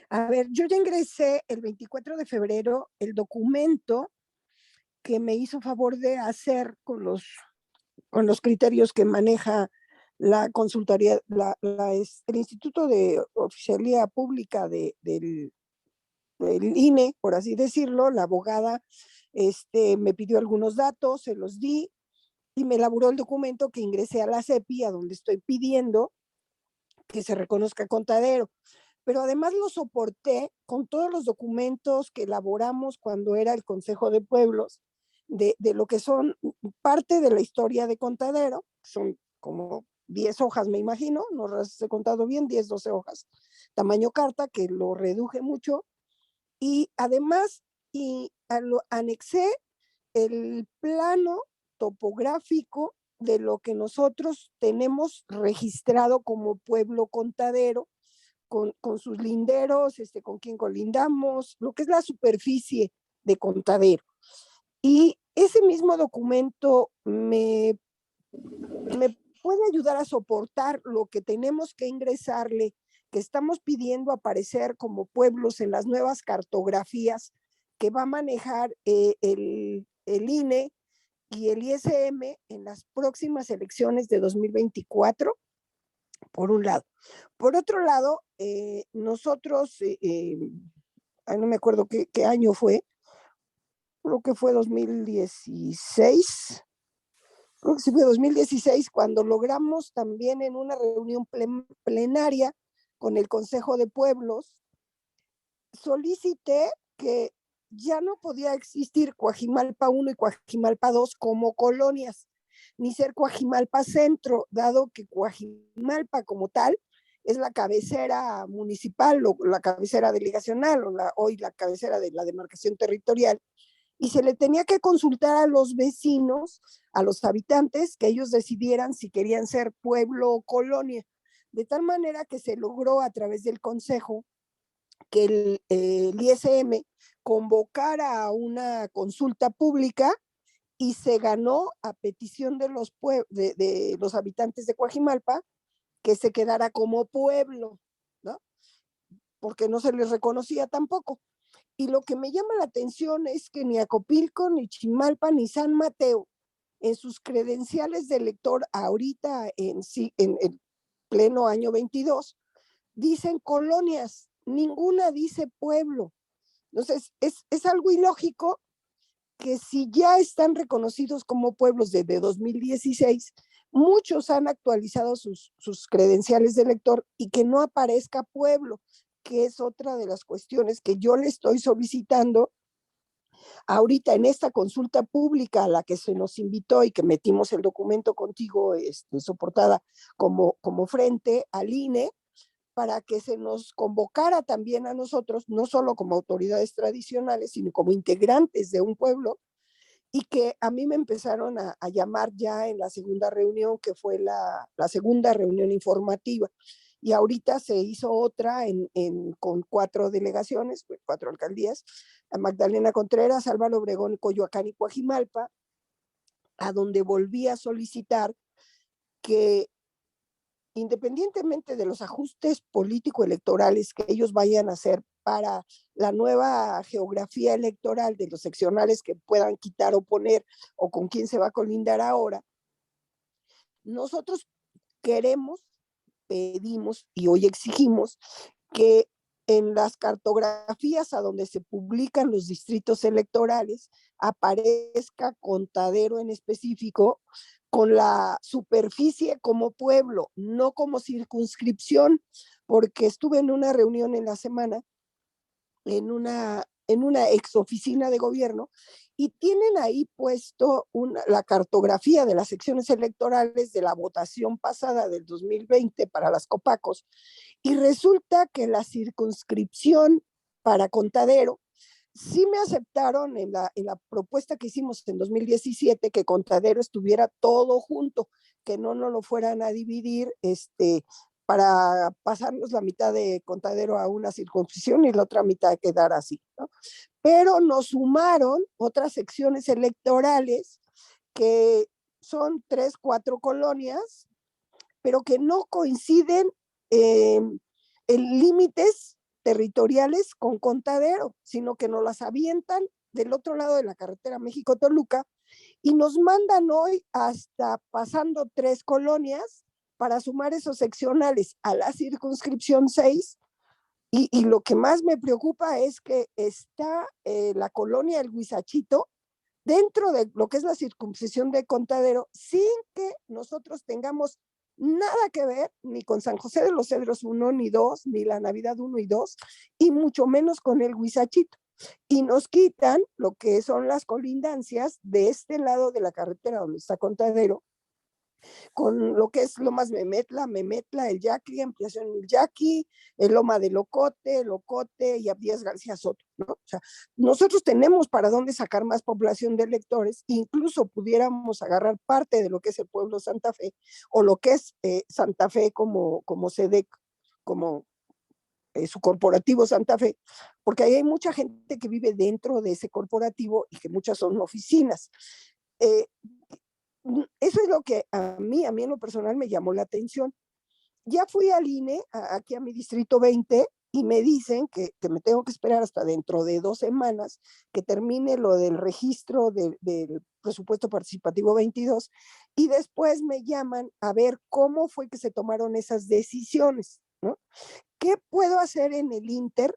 a ver, yo ya ingresé el 24 de febrero el documento que me hizo favor de hacer con los criterios que maneja la consultoría, el Instituto de Oficialía Pública del INE, por así decirlo. La abogada me pidió algunos datos, se los di y me elaboró el documento que ingresé a la CEPI, a donde estoy pidiendo que se reconozca contadero. Pero además lo soporté con todos los documentos que elaboramos cuando era el Consejo de Pueblos, de lo que son parte de la historia de Contadero. Son como 10 hojas, me imagino, no las he contado bien, 10, 12 hojas, tamaño carta, que lo reduje mucho. Y además, anexé el plano topográfico de lo que nosotros tenemos registrado como pueblo contadero, con sus linderos, con quien colindamos, lo que es la superficie de Contadero. Y ese mismo documento me puede ayudar a soportar lo que tenemos que ingresarle, que estamos pidiendo aparecer como pueblos en las nuevas cartografías que va a manejar el INE y el ISM en las próximas elecciones de 2024, por un lado. Por otro lado, nosotros, no me acuerdo qué año fue, creo que fue 2016, creo que sí fue 2016, cuando logramos también en una reunión plenaria con el Consejo de Pueblos, solicité que ya no podía existir Coajimalpa 1 y Coajimalpa 2 como colonias, ni ser Coajimalpa Centro, dado que Coajimalpa como tal es la cabecera municipal o la cabecera delegacional o hoy la cabecera de la demarcación territorial, y se le tenía que consultar a los vecinos, a los habitantes, que ellos decidieran si querían ser pueblo o colonia, de tal manera que se logró a través del consejo que el ISM convocara a una consulta pública y se ganó a petición de los habitantes de Coajimalpa que se quedara como pueblo, ¿no? Porque no se les reconocía tampoco. Y lo que me llama la atención es que ni Acopilco, ni Chimalpa, ni San Mateo, en sus credenciales de elector ahorita en el pleno año 22, dicen colonias, ninguna dice pueblo. Entonces, es algo ilógico que si ya están reconocidos como pueblos desde 2016, muchos han actualizado sus credenciales de elector y que no aparezca pueblo, que es otra de las cuestiones que yo le estoy solicitando ahorita en esta consulta pública a la que se nos invitó y que metimos el documento contigo, soportada como frente al INE, para que se nos convocara también a nosotros, no solo como autoridades tradicionales, sino como integrantes de un pueblo, y que a mí me empezaron a llamar ya en la segunda reunión, que fue la segunda reunión informativa. Y ahorita se hizo otra con 4 delegaciones, 4 alcaldías, a Magdalena Contreras, Álvaro Obregón, Coyoacán y Coajimalpa, a donde volví a solicitar que, independientemente de los ajustes político-electorales que ellos vayan a hacer para la nueva geografía electoral de los seccionales que puedan quitar o poner, o con quién se va a colindar ahora, nosotros queremos, pedimos y hoy exigimos que en las cartografías a donde se publican los distritos electorales aparezca Contadero en específico con la superficie como pueblo, no como circunscripción, porque estuve en una reunión en la semana en una ex oficina de gobierno y tienen ahí puesto la cartografía de las secciones electorales de la votación pasada del 2020 para las Copacos, y resulta que la circunscripción para Contadero sí me aceptaron en la propuesta que hicimos en 2017 que Contadero estuviera todo junto, que no nos lo fueran a dividir para pasarnos la mitad de Contadero a una circunscripción y la otra mitad quedar así, ¿no? Pero nos sumaron otras secciones electorales que son 3, 4 colonias, pero que no coinciden en límites territoriales con Contadero, sino que nos las avientan del otro lado de la carretera México-Toluca y nos mandan hoy hasta pasando 3 colonias para sumar esos seccionales a la circunscripción 6. Y lo que más me preocupa es que está la colonia El Huizachito dentro de lo que es la circunscripción de Contadero, sin que nosotros tengamos nada que ver ni con San José de los Cedros 1 ni 2, ni la Navidad 1 y 2, y mucho menos con el Huizachito. Y nos quitan lo que son las colindancias de este lado de la carretera donde está Contadero, con lo que es Lomas Memetla, el Yaqui, ampliación el Yaqui, el Loma de Locote y Abdías García Soto, ¿no? O sea, nosotros tenemos para dónde sacar más población de electores, incluso pudiéramos agarrar parte de lo que es el pueblo Santa Fe, o lo que es Santa Fe como sede, como su corporativo Santa Fe, porque ahí hay mucha gente que vive dentro de ese corporativo y que muchas son oficinas. Eso es lo que a mí en lo personal me llamó la atención. Ya fui al INE, aquí a mi distrito 20, y me dicen que me tengo que esperar hasta dentro de 2 semanas que termine lo del registro del presupuesto participativo 22, y después me llaman a ver cómo fue que se tomaron esas decisiones, ¿no? ¿Qué puedo hacer en el Inter?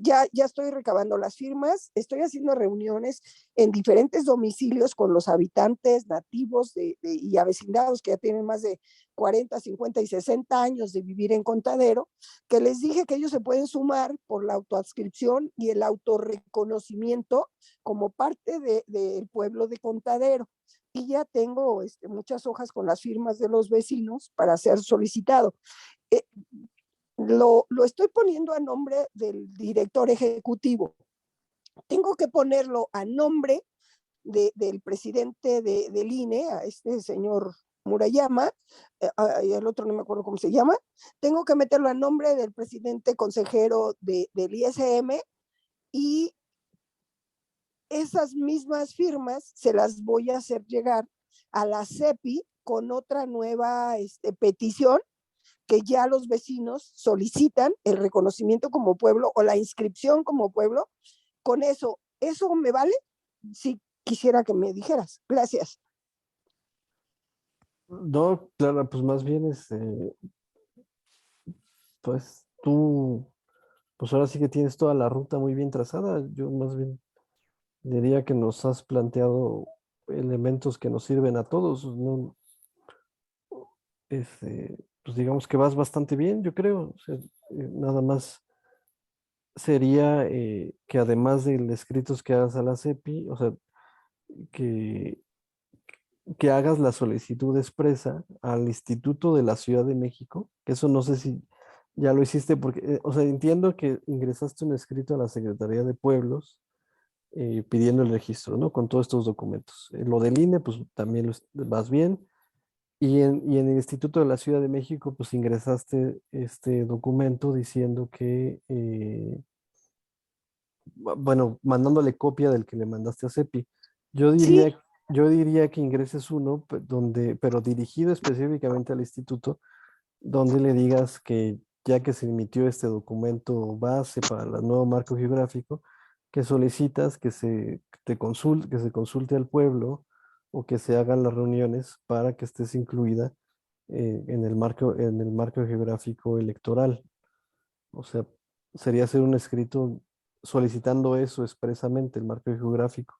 Ya estoy recabando las firmas, estoy haciendo reuniones en diferentes domicilios con los habitantes nativos y avecindados que ya tienen más de 40, 50 y 60 años de vivir en Contadero, que les dije que ellos se pueden sumar por la autoadscripción y el autorreconocimiento como parte del pueblo de Contadero. Y ya tengo muchas hojas con las firmas de los vecinos para ser solicitado. Lo estoy poniendo a nombre del director ejecutivo. Tengo que ponerlo a nombre del presidente del INE, a este señor Murayama, y el otro no me acuerdo cómo se llama. Tengo que meterlo a nombre del presidente consejero del ISM, y esas mismas firmas se las voy a hacer llegar a la CEPI con otra nueva petición que ya los vecinos solicitan el reconocimiento como pueblo o la inscripción como pueblo. Con eso me vale. Si quisiera que me dijeras. Gracias. No, Clara, pues más bien pues tú, pues ahora sí que tienes toda la ruta muy bien trazada. Yo más bien diría que nos has planteado elementos que nos sirven a todos, ¿no? Pues digamos que vas bastante bien, yo creo. O sea, nada más sería que además de escritos que hagas a la CEPI, o sea, que, que hagas la solicitud expresa al Instituto de la Ciudad de México, que eso no sé si ya lo hiciste, porque, o sea, entiendo que ingresaste un escrito a la Secretaría de Pueblos pidiendo el registro, ¿no? Con todos estos documentos. Lo del INE, pues también vas bien. Y en el Instituto de la Ciudad de México, pues ingresaste este documento diciendo que, bueno, mandándole copia del que le mandaste a CEPI. Yo Sí, diría, yo diría que ingreses uno donde, pero dirigido específicamente al instituto, donde le digas que ya que se emitió este documento base para el nuevo marco geográfico, que solicitas que se consulte al pueblo o que se hagan las reuniones para que estés incluida en el marco geográfico electoral. O sea, sería hacer un escrito solicitando eso expresamente, el marco geográfico,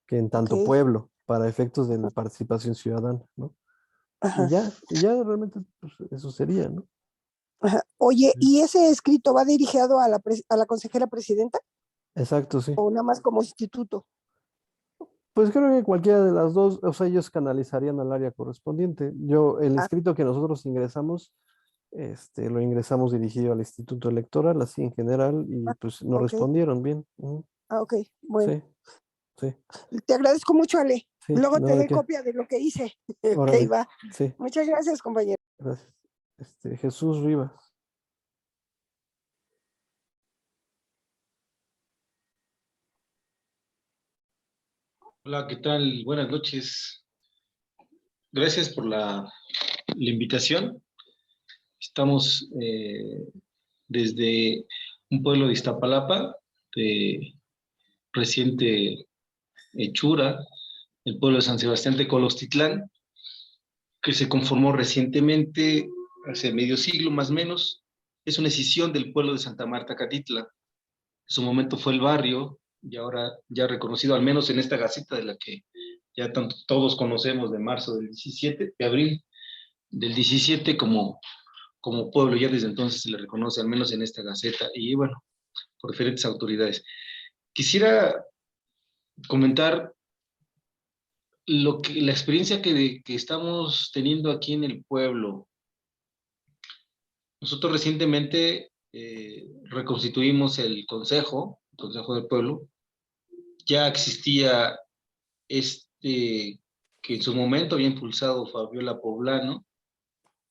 que en ok. tanto pueblo, para efectos de la participación ciudadana, ¿no? Ajá, Y ya realmente pues, eso sería, ¿no? ajá. Oye, ¿y ese escrito va dirigido a a la consejera presidenta Exacto, sí. o nada más como instituto? Pues creo que cualquiera de las dos, o sea, ellos canalizarían al área correspondiente. El Ah, escrito que nosotros ingresamos, lo ingresamos dirigido al Instituto Electoral, así en general, y ah, pues nos ok, respondieron bien. Ujú. ok, bueno. Sí, sí, Te agradezco mucho, Ale. sí, Luego te no de doy qué. copia de lo que hice. Ok, Órale, va. sí, Muchas gracias, compañero. gracias. Jesús Rivas. Hola, ¿qué tal? Buenas noches. Gracias por la invitación. Estamos desde un pueblo de Iztapalapa, de reciente hechura, el pueblo de San Sebastián de Colostitlán, que se conformó recientemente, hace medio siglo más o menos. Es una escisión del pueblo de Santa Marta, Catitla. En su momento fue el barrio, y ahora ya reconocido, al menos en esta gaceta de la que ya todos conocemos, de marzo del 17, de abril del 17, como pueblo. Ya desde entonces se le reconoce, al menos en esta gaceta, y bueno, por diferentes autoridades. Quisiera comentar la experiencia que estamos teniendo aquí en el pueblo. Nosotros recientemente reconstituimos el consejo del pueblo. Ya existía que en su momento había impulsado Fabiola Poblano,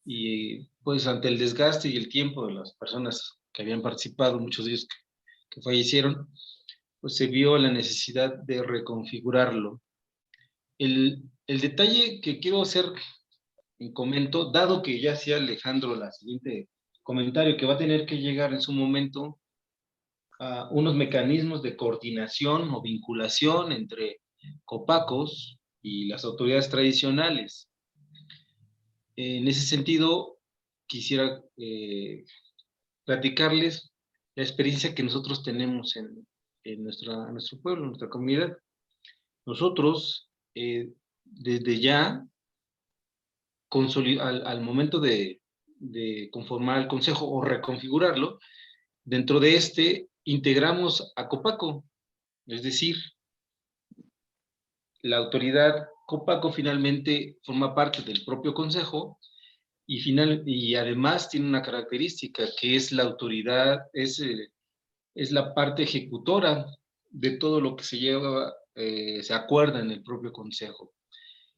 y pues ante el desgaste y el tiempo de las personas que habían participado, muchos de ellos que fallecieron, pues se vio la necesidad de reconfigurarlo. El detalle que quiero hacer en comento, dado que ya hacía Alejandro la siguiente comentario, que va a tener que llegar en su momento a unos mecanismos de coordinación o vinculación entre copacos y las autoridades tradicionales. En ese sentido, quisiera platicarles la experiencia que nosotros tenemos en nuestro pueblo, en nuestra comunidad. Nosotros, desde ya, al momento de conformar el consejo o reconfigurarlo, dentro de integramos a Copaco, es decir, la autoridad Copaco finalmente forma parte del propio consejo, y además tiene una característica que es la autoridad, es la parte ejecutora de todo lo que se acuerda en el propio consejo.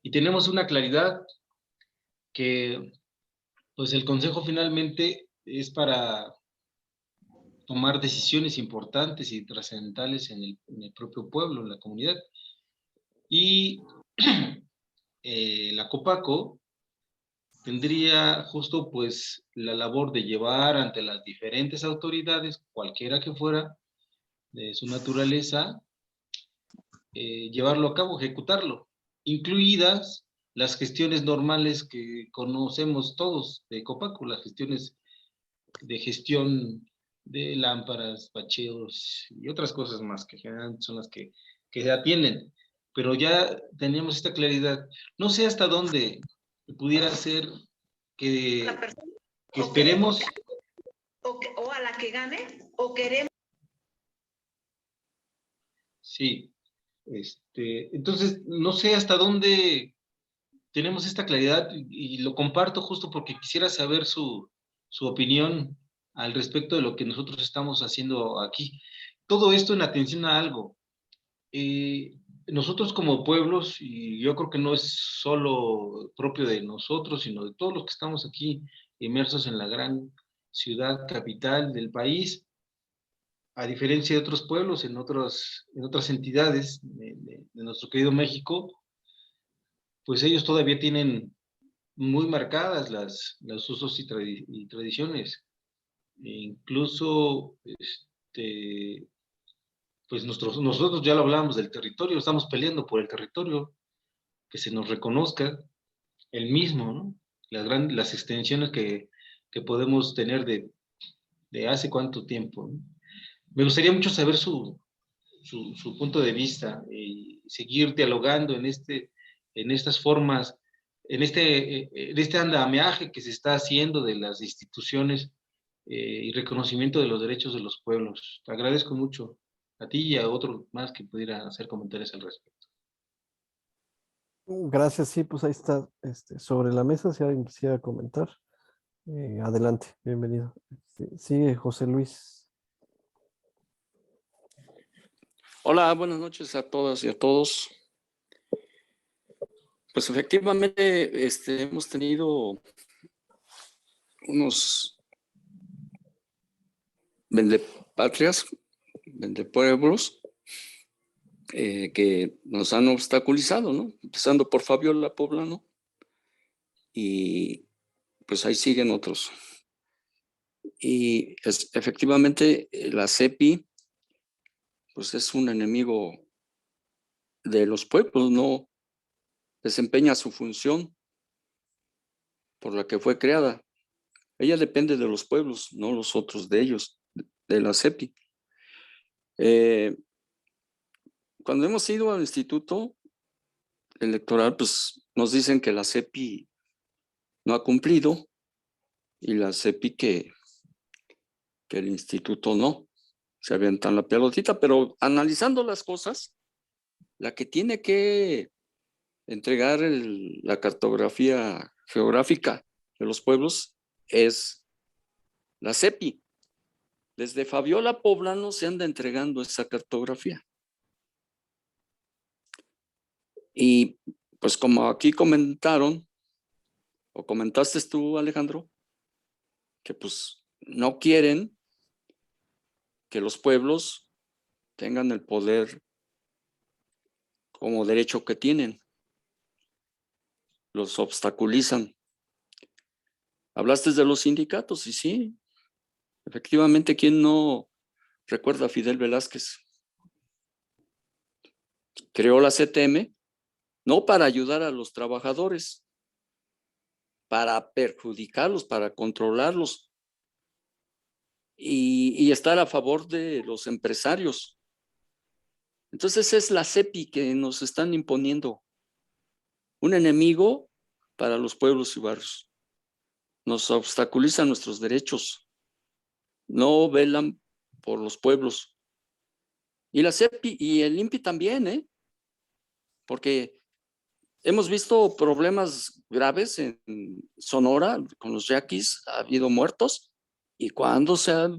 Y tenemos una claridad que pues el consejo finalmente es para tomar decisiones importantes y trascendentales en el propio pueblo, en la comunidad. Y la Copaco tendría justo pues la labor de llevar ante las diferentes autoridades, cualquiera que fuera de su naturaleza, llevarlo a cabo, ejecutarlo, incluidas las gestiones normales que conocemos todos de Copaco, las gestiones de gestión de lámparas, bacheos y otras cosas más que generalmente son las que se atienden. Pero ya teníamos esta claridad. No sé hasta dónde pudiera ser que, que esperemos. O a la que gane, o queremos. Sí, entonces no sé hasta dónde tenemos esta claridad, y lo comparto justo porque quisiera saber su opinión al respecto de lo que nosotros estamos haciendo aquí. Todo esto en atención a algo. nosotros como pueblos, y yo creo que no es solo propio de nosotros, sino de todos los que estamos aquí inmersos en la gran ciudad capital del país, a diferencia de otros pueblos en otras entidades de nuestro querido México, pues ellos todavía tienen muy marcadas los usos y tradiciones. E incluso, pues nosotros ya lo hablamos del territorio, estamos peleando por el territorio, que se nos reconozca el mismo, ¿no? Las extensiones que podemos tener de hace cuánto tiempo, ¿no? Me gustaría mucho saber su punto de vista y seguir dialogando en estas formas, en este andamiaje que se está haciendo de las instituciones y reconocimiento de los derechos de los pueblos. Te agradezco mucho a ti y a otro más que pudiera hacer comentarios al respecto. Gracias, sí, pues ahí está, sobre la mesa, si alguien quisiera comentar. Adelante, bienvenido. Sigue José Luis. Hola, buenas noches a todas y a todos. Pues efectivamente, hemos tenido unos vendepatrias, vendepueblos, que nos han obstaculizado, ¿no? Empezando por Fabiola Poblano, y pues ahí siguen otros. Y efectivamente la CEPI, pues es un enemigo de los pueblos, no desempeña su función por la que fue creada. Ella depende de los pueblos, no los otros de ellos, de la CEPI. Cuando hemos ido al instituto electoral, pues nos dicen que la CEPI no ha cumplido y la CEPI que el instituto no. Se avientan la pelotita, pero analizando las cosas, la que tiene que entregar la cartografía geográfica de los pueblos es la CEPI. Desde Fabiola Poblano se anda entregando esa cartografía. Y pues como aquí comentaron, o comentaste tú, Alejandro, que pues no quieren que los pueblos tengan el poder como derecho que tienen. Los obstaculizan. Hablaste de los sindicatos, y sí, efectivamente, ¿quién no recuerda a Fidel Velázquez? Creó la CTM no para ayudar a los trabajadores, para perjudicarlos, para controlarlos y estar a favor de los empresarios. Entonces es la CEPI que nos están imponiendo, un enemigo para los pueblos y barrios. Nos obstaculizan nuestros derechos, no velan por los pueblos. Y la CEPI y el INPI también, porque hemos visto problemas graves en Sonora con los yaquis, ha habido muertos, y cuando se ha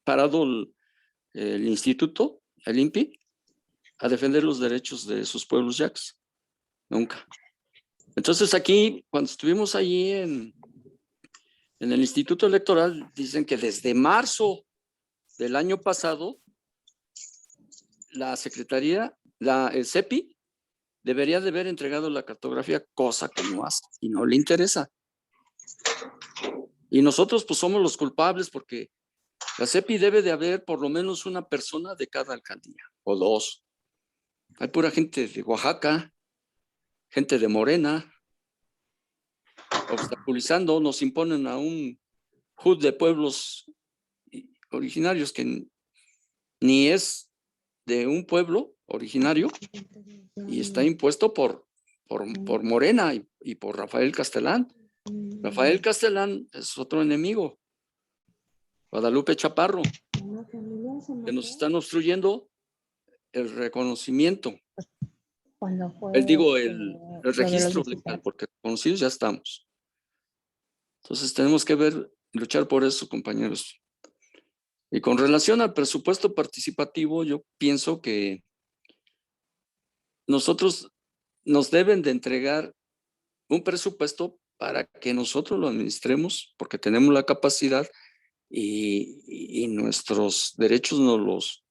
parado el instituto, el INPI, a defender los derechos de sus pueblos yaquis. Nunca. Entonces aquí, cuando estuvimos allí en el Instituto Electoral, dicen que desde marzo del año pasado, la Secretaría, el CEPI, debería de haber entregado la cartografía, cosa que no hace y no le interesa. Y nosotros pues somos los culpables porque la CEPI debe de haber por lo menos una persona de cada alcaldía o dos. Hay pura gente de Oaxaca, gente de Morena, obstaculizando, nos imponen a un HUD de pueblos originarios que ni es de un pueblo originario y está impuesto por Morena y por Rafael Castelán. Rafael Castelán es otro enemigo. Guadalupe Chaparro, que nos están obstruyendo el reconocimiento. El registro legal, porque conocidos ya estamos. Entonces tenemos que luchar por eso, compañeros. Y con relación al presupuesto participativo, yo pienso que nosotros nos deben de entregar un presupuesto para que nosotros lo administremos, porque tenemos la capacidad y nuestros derechos nos los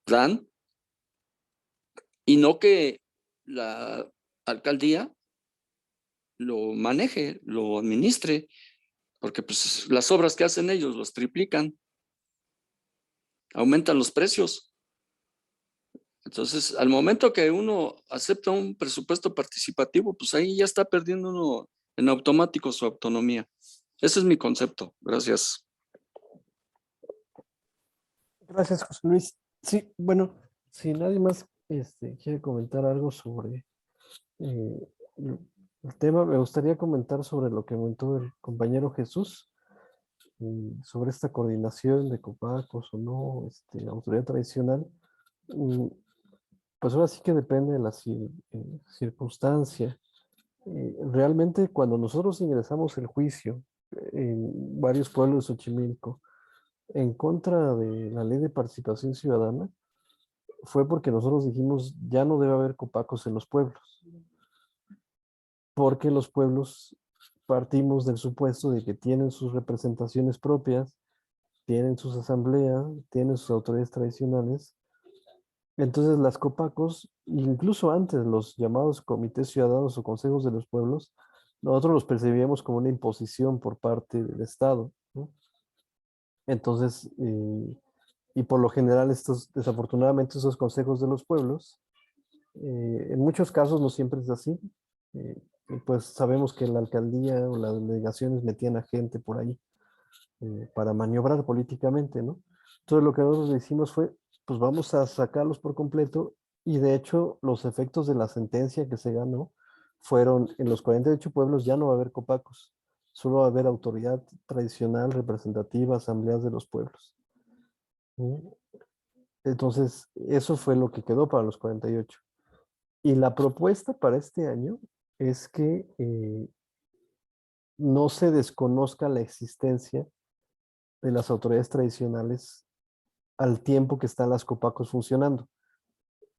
dan, y no que la alcaldía lo maneje, lo administre, porque pues las obras que hacen ellos los triplican, aumentan los precios. Entonces, al momento que uno acepta un presupuesto participativo, pues ahí ya está perdiendo uno en automático su autonomía. Ese es mi concepto. Gracias. Gracias, José Luis. Sí, bueno, si nadie más quiere comentar algo sobre el tema, me gustaría comentar sobre lo que comentó el compañero Jesús, sobre esta coordinación de copacos o no, autoridad tradicional. Pues ahora sí que depende de la circunstancia. Realmente cuando nosotros ingresamos el juicio en varios pueblos de Xochimilco en contra de la ley de participación ciudadana, fue porque nosotros dijimos ya no debe haber copacos en los pueblos, porque los pueblos partimos del supuesto de que tienen sus representaciones propias, tienen sus asambleas, tienen sus autoridades tradicionales. Entonces las copacos, incluso antes los llamados comités ciudadanos o consejos de los pueblos, nosotros los percibíamos como una imposición por parte del Estado, ¿no? Entonces, y por lo general desafortunadamente estos consejos de los pueblos, en muchos casos no siempre es así, y pues sabemos que la alcaldía o las delegaciones metían a gente por ahí para maniobrar políticamente, ¿no? Entonces lo que nosotros hicimos fue, pues vamos a sacarlos por completo, y de hecho los efectos de la sentencia que se ganó fueron en los 48 pueblos ya no va a haber copacos, solo va a haber autoridad tradicional, representativa, asambleas de los pueblos. Entonces, eso fue lo que quedó para los 48. Y la propuesta para este año es que no se desconozca la existencia de las autoridades tradicionales al tiempo que están las copacos funcionando.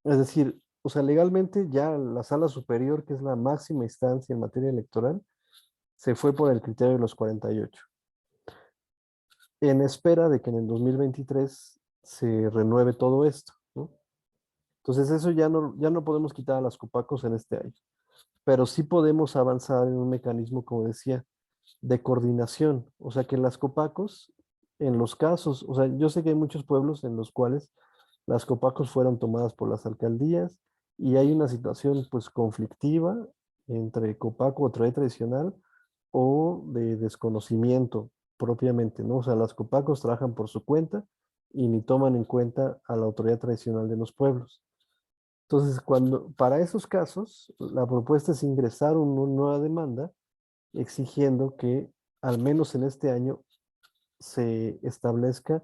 Es decir, o sea, legalmente ya la sala superior, que es la máxima instancia en materia electoral, se fue por el criterio de los 48, en espera de que en el 2023 se renueve todo esto, ¿no? Entonces eso ya no podemos quitar a las copacos en este año, pero sí podemos avanzar en un mecanismo, como decía, de coordinación. O sea, que las copacos, en los casos, o sea, yo sé que hay muchos pueblos en los cuales las copacos fueron tomadas por las alcaldías y hay una situación pues conflictiva entre copaco o autoridad tradicional o de desconocimiento propiamente, ¿no? O sea, las copacos trabajan por su cuenta y ni toman en cuenta a la autoridad tradicional de los pueblos. Entonces, para esos casos, la propuesta es ingresar una nueva demanda exigiendo que al menos en este año se establezca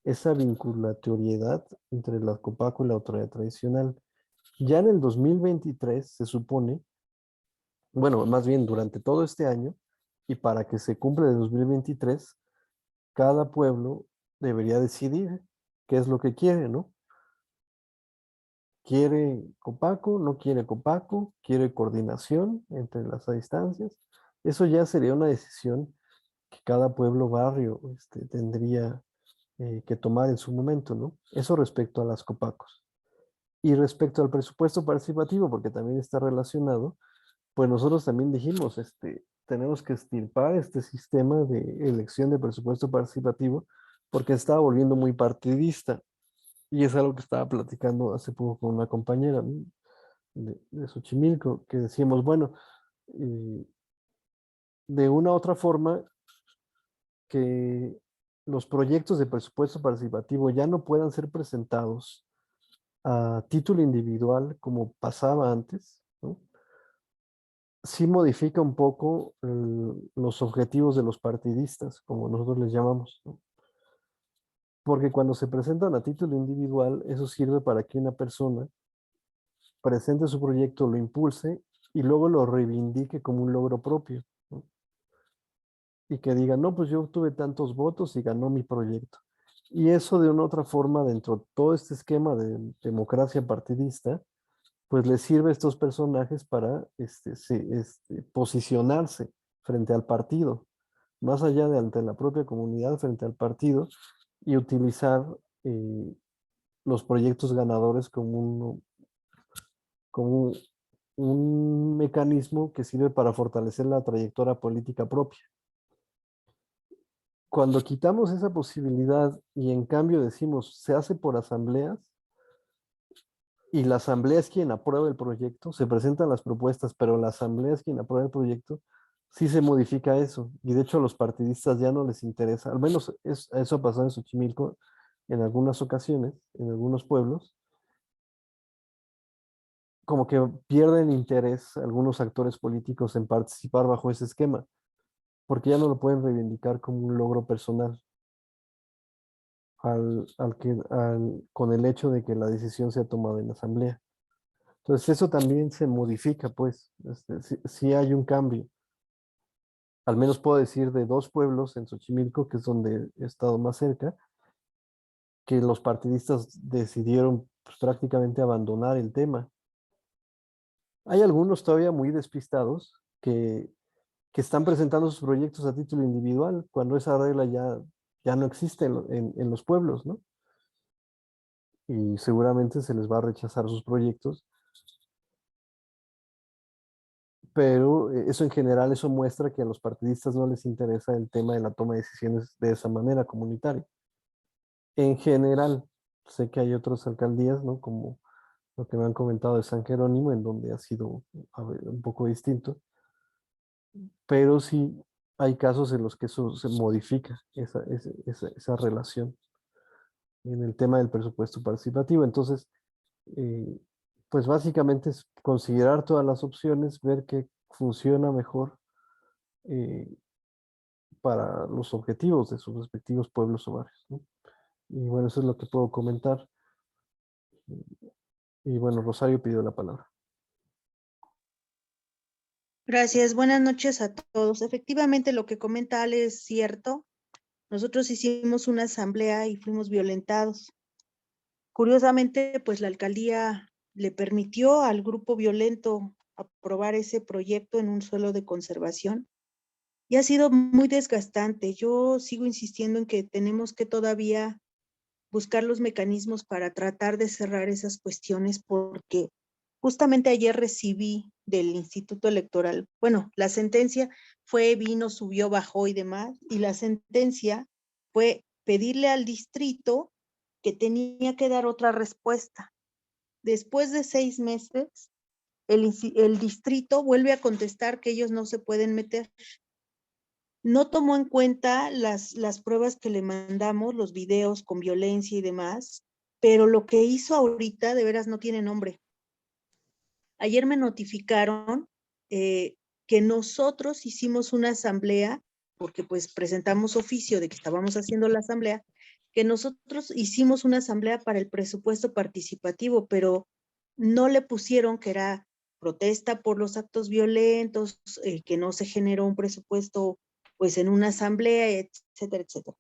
esa vinculatoriedad entre la Copaco y la autoridad tradicional. Ya en el 2023 se supone, bueno, más bien durante todo este año, y para que se cumpla el 2023, cada pueblo debería decidir qué es lo que quiere, ¿no? ¿Quiere Copaco? ¿No quiere Copaco? ¿Quiere coordinación entre las instancias? Eso ya sería una decisión que cada pueblo, barrio, tendría que tomar en su momento, ¿no? Eso respecto a las Copacos. Y respecto al presupuesto participativo, porque también está relacionado, pues nosotros también dijimos, tenemos que extirpar este sistema de elección de presupuesto participativo porque estaba volviendo muy partidista. Y es algo que estaba platicando hace poco con una compañera, ¿no?, de Xochimilco, que decíamos, bueno, de una u otra forma, que los proyectos de presupuesto participativo ya no puedan ser presentados a título individual como pasaba antes, ¿no? Sí modifica un poco los objetivos de los partidistas, como nosotros les llamamos, ¿no? Porque cuando se presentan a título individual, eso sirve para que una persona presente su proyecto, lo impulse y luego lo reivindique como un logro propio, ¿no? Y que diga, no, pues yo obtuve tantos votos y ganó mi proyecto. Y eso de una u otra forma, dentro de todo este esquema de democracia partidista, pues les sirve a estos personajes para posicionarse frente al partido, más allá de ante la propia comunidad, frente al partido, y utilizar eh, los proyectos ganadores como un mecanismo que sirve para fortalecer la trayectoria política propia. Cuando quitamos esa posibilidad y en cambio decimos se hace por asambleas, y la asamblea es quien aprueba el proyecto, se presentan las propuestas, pero la asamblea es quien aprueba el proyecto, sí se modifica eso. Y de hecho a los partidistas ya no les interesa, al menos eso ha pasado en Xochimilco en algunas ocasiones, en algunos pueblos, como que pierden interés algunos actores políticos en participar bajo ese esquema, porque ya no lo pueden reivindicar como un logro personal, con el hecho de que la decisión sea tomada en la asamblea. Entonces eso también se modifica, pues, sí hay un cambio. Al menos puedo decir de 2 pueblos en Xochimilco, que es donde he estado más cerca, que los partidistas decidieron pues, prácticamente abandonar el tema. Hay algunos todavía muy despistados que están presentando sus proyectos a título individual, cuando esa regla ya no existe en los pueblos, ¿no? Y seguramente se les va a rechazar sus proyectos, pero eso en general, eso muestra que a los partidistas no les interesa el tema de la toma de decisiones de esa manera comunitaria. En general, sé que hay otras alcaldías, ¿no? Como lo que me han comentado de San Jerónimo, en donde ha sido un poco distinto, pero sí hay casos en los que eso se modifica, esa relación en el tema del presupuesto participativo. Entonces, eh, pues básicamente es considerar todas las opciones, ver qué funciona mejor eh, para los objetivos de sus respectivos pueblos o barrios, ¿no? Y bueno, eso es lo que puedo comentar. Y bueno, Rosario pidió la palabra. Gracias, buenas noches a todos. Efectivamente, lo que comenta Ale es cierto. Nosotros hicimos una asamblea y fuimos violentados. Curiosamente, pues la alcaldía le permitió al grupo violento aprobar ese proyecto en un suelo de conservación y ha sido muy desgastante. Yo sigo insistiendo en que tenemos que todavía buscar los mecanismos para tratar de cerrar esas cuestiones porque justamente ayer recibí del Instituto Electoral, bueno, la sentencia vino, subió, bajó y demás, y la sentencia fue pedirle al distrito que tenía que dar otra respuesta. Después de 6 meses, el distrito vuelve a contestar que ellos no se pueden meter. No tomó en cuenta las pruebas que le mandamos, los videos con violencia y demás, pero lo que hizo ahorita de veras no tiene nombre. Ayer me notificaron que nosotros hicimos una asamblea, porque pues presentamos oficio de que estábamos haciendo la asamblea, que nosotros hicimos una asamblea para el presupuesto participativo, pero no le pusieron que era protesta por los actos violentos, que no se generó un presupuesto pues en una asamblea, etcétera, etcétera.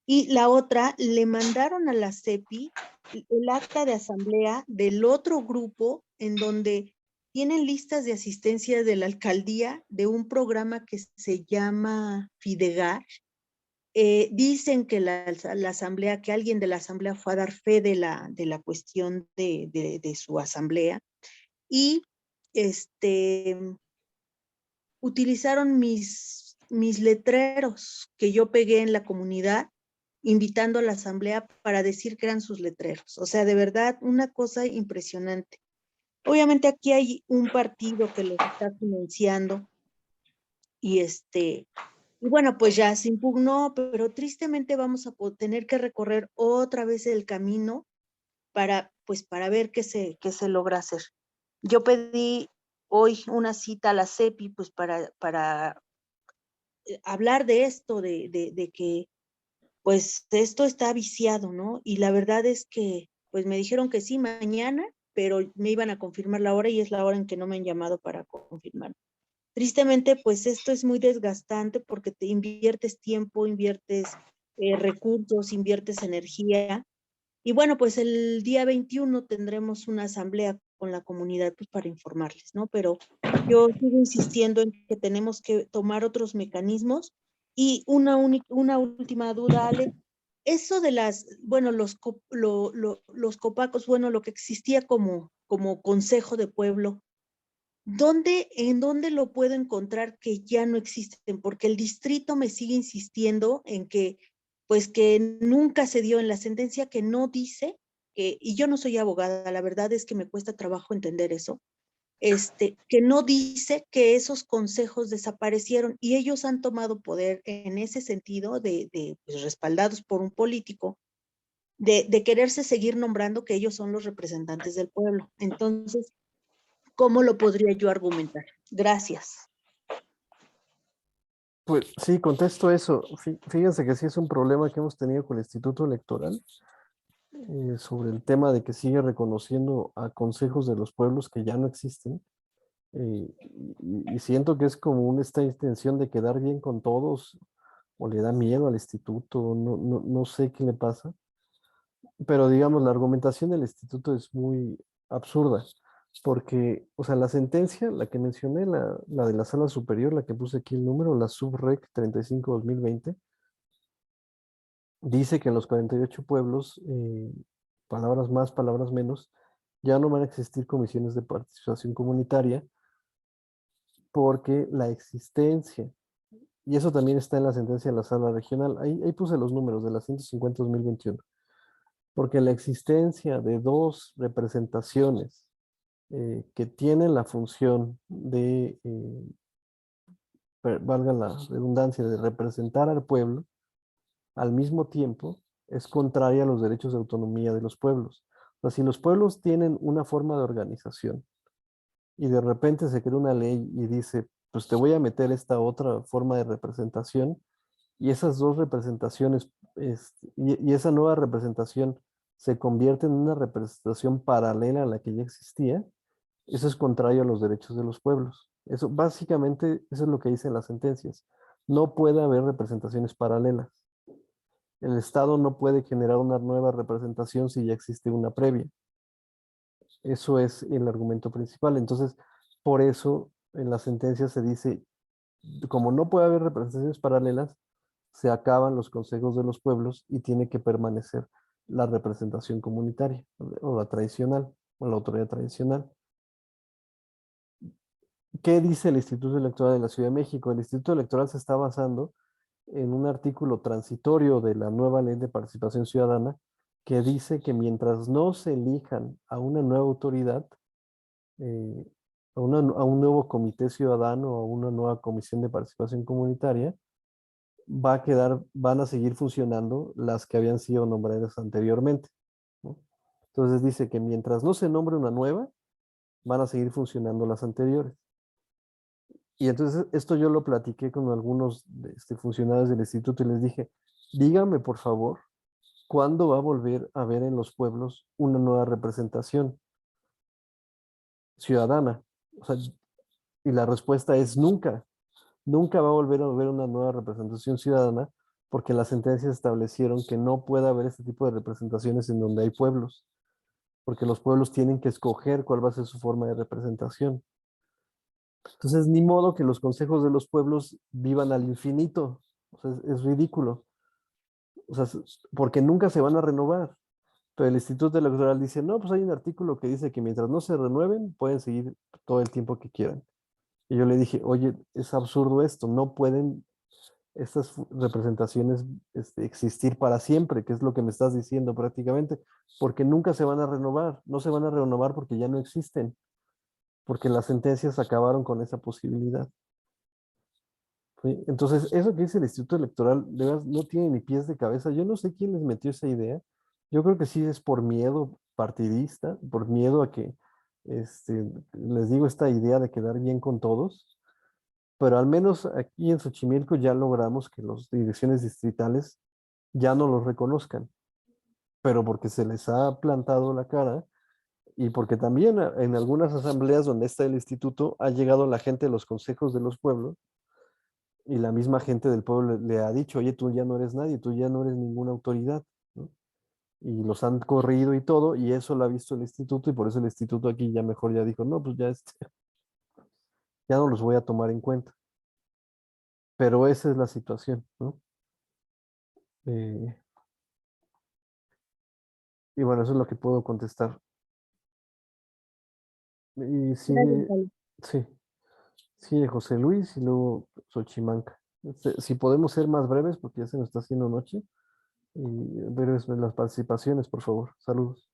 Y la otra, le mandaron a la CEPI el acta de asamblea del otro grupo en donde tienen listas de asistencia de la alcaldía de un programa que se llama Fidegar. Dicen que la asamblea, que alguien de la asamblea fue a dar fe de la cuestión de su asamblea y utilizaron mis letreros que yo pegué en la comunidad invitando a la asamblea para decir que eran sus letreros. O sea, de verdad, una cosa impresionante. Obviamente aquí hay un partido que los está financiando y bueno, pues ya se impugnó, pero tristemente vamos a tener que recorrer otra vez el camino para ver qué se logra hacer. Yo pedí hoy una cita a la CEPI, pues para hablar de esto, de que pues esto está viciado, ¿no? Y la verdad es que pues me dijeron que sí mañana, pero me iban a confirmar la hora y es la hora en que no me han llamado para confirmar. Tristemente, pues esto es muy desgastante porque te inviertes tiempo, inviertes recursos, inviertes energía. Y bueno, pues el día 21 tendremos una asamblea con la comunidad pues, para informarles, ¿no? Pero yo sigo insistiendo en que tenemos que tomar otros mecanismos. Y una última duda, Ale, eso de los copacos, bueno, lo que existía como consejo de pueblo, ¿en dónde lo puedo encontrar que ya no existen? Porque el distrito me sigue insistiendo en que, pues que nunca se dio en la sentencia, que no dice, y yo no soy abogada, la verdad es que me cuesta trabajo entender eso, que no dice que esos consejos desaparecieron y ellos han tomado poder en ese sentido pues, respaldados por un político, de quererse seguir nombrando que ellos son los representantes del pueblo. Entonces, ¿cómo lo podría yo argumentar? Gracias. Pues sí, contesto eso. Fíjense que sí es un problema que hemos tenido con el Instituto Electoral sobre el tema de que sigue reconociendo a consejos de los pueblos que ya no existen. Y siento que es como esta intención de quedar bien con todos o le da miedo al instituto, no sé qué le pasa, pero digamos, la argumentación del instituto es muy absurda, porque, o sea, la sentencia, la que mencioné, la de la sala superior, la que puse aquí el número, la subrec 35/2020, dice que en los 48 pueblos, palabras más, palabras menos, ya no van a existir comisiones de participación comunitaria porque la existencia, y eso también está en la sentencia de la sala regional, ahí puse los números de la 150/2021, porque la existencia de dos representaciones que tienen la función de, valga la redundancia, de representar al pueblo, al mismo tiempo es contraria a los derechos de autonomía de los pueblos. O sea, si los pueblos tienen una forma de organización y de repente se crea una ley y dice, pues te voy a meter esta otra forma de representación, y esas dos representaciones, y esa nueva representación se convierte en una representación paralela a la que ya existía, eso es contrario a los derechos de los pueblos. Eso, básicamente, eso es lo que dicen las sentencias. No puede haber representaciones paralelas. El Estado no puede generar una nueva representación si ya existe una previa. Eso es el argumento principal. Entonces, por eso en la sentencia se dice, como no puede haber representaciones paralelas, se acaban los consejos de los pueblos y tiene que permanecer la representación comunitaria o la tradicional o la autoridad tradicional. ¿Qué dice el Instituto Electoral de la Ciudad de México? El Instituto Electoral se está basando en un artículo transitorio de la nueva ley de participación ciudadana que dice que mientras no se elijan a una nueva autoridad, eh, a un nuevo comité ciudadano o a una nueva comisión de participación comunitaria, van a seguir funcionando las que habían sido nombradas anteriormente, ¿no? Entonces dice que mientras no se nombre una nueva, van a seguir funcionando las anteriores. Y entonces esto yo lo platiqué con algunos funcionarios del instituto y les dije, díganme por favor, ¿cuándo va a volver a haber en los pueblos una nueva representación ciudadana? O sea, y la respuesta es nunca. Nunca va a volver a haber una nueva representación ciudadana porque las sentencias establecieron que no puede haber este tipo de representaciones en donde hay pueblos, porque los pueblos tienen que escoger cuál va a ser su forma de representación. Entonces, ni modo que los consejos de los pueblos vivan al infinito. O sea, es ridículo. O sea, porque nunca se van a renovar. Pero el Instituto Electoral dice, no, pues hay un artículo que dice que mientras no se renueven, pueden seguir todo el tiempo que quieran. Y yo le dije, oye, es absurdo esto, no pueden estas representaciones existir para siempre, que es lo que me estás diciendo prácticamente, porque nunca se van a renovar, no se van a renovar porque ya no existen, porque las sentencias acabaron con esa posibilidad. ¿Sí? Entonces, eso que dice el Instituto Electoral, de verdad, no tiene ni pies de cabeza. Yo no sé quién les metió esa idea. Yo creo que sí es por miedo partidista, por miedo a que, les digo, esta idea de quedar bien con todos. Pero al menos aquí en Xochimilco ya logramos que las direcciones distritales ya no los reconozcan, pero porque se les ha plantado la cara y porque también en algunas asambleas donde está el instituto ha llegado la gente de los consejos de los pueblos Y la misma gente del pueblo le ha dicho, oye, tú ya no eres nadie, tú ya no eres ninguna autoridad, ¿no? Y los han corrido y todo, y eso lo ha visto el instituto, y por eso el instituto aquí ya mejor ya dijo, no, pues ya, ya no los voy a tomar en cuenta. Pero esa es la situación, ¿no? Eh, y bueno, eso es lo que puedo contestar. Y sigue, sí, sigue José Luis y luego Xochimanca. Si podemos ser más breves, porque ya se nos está haciendo noche, y breves las participaciones, por favor. Saludos.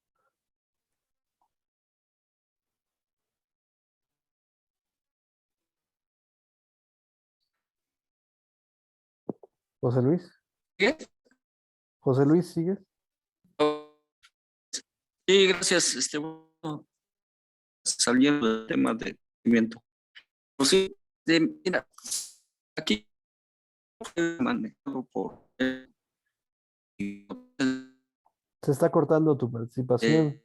José Luis. ¿Qué? José Luis, ¿sigues? Sí, gracias. Bueno, saliendo del tema de movimiento. Pues sí, mira, aquí manejado por Se está cortando tu participación.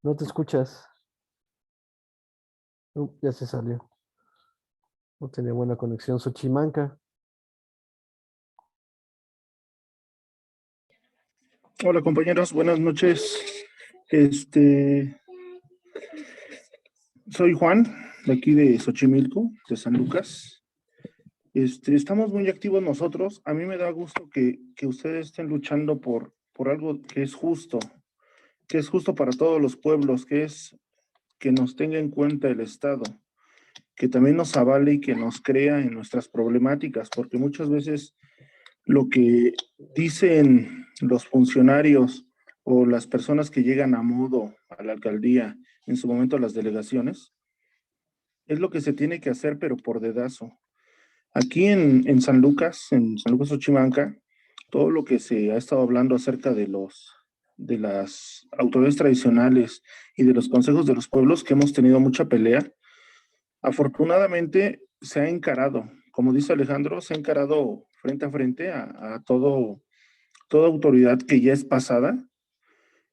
No te escuchas. Ya se salió. No tenía buena conexión. Xochimanca. Hola compañeros, buenas noches. Soy Juan, de aquí de Xochimilco, de San Lucas. Estamos muy activos nosotros. A mí me da gusto que ustedes estén luchando por algo que es justo para todos los pueblos, que es que nos tenga en cuenta el Estado, que también nos avale y que nos crea en nuestras problemáticas, porque muchas veces lo que dicen los funcionarios o las personas que llegan a modo a la alcaldía, en su momento a las delegaciones, es lo que se tiene que hacer, pero por dedazo. Aquí en San Lucas Xochimanca, todo lo que se ha estado hablando acerca de las autoridades tradicionales y de los consejos de los pueblos, que hemos tenido mucha pelea, afortunadamente se ha encarado, como dice Alejandro, se ha encarado frente a frente a toda autoridad que ya es pasada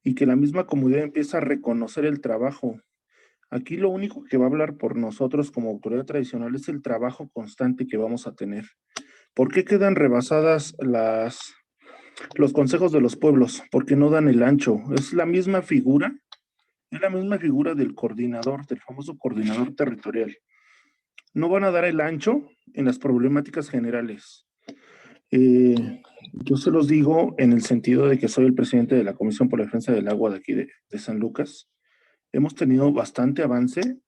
y que la misma comunidad empieza a reconocer el trabajo. Aquí lo único que va a hablar por nosotros como autoridad tradicional es el trabajo constante que vamos a tener. ¿Por qué quedan rebasadas los consejos de los pueblos? Porque no dan el ancho. Es la misma figura del coordinador, del famoso coordinador territorial. No van a dar el ancho en las problemáticas generales. Yo se los digo en el sentido de que soy el presidente de la Comisión por la Defensa del Agua de aquí de San Lucas. Hemos tenido bastante avance,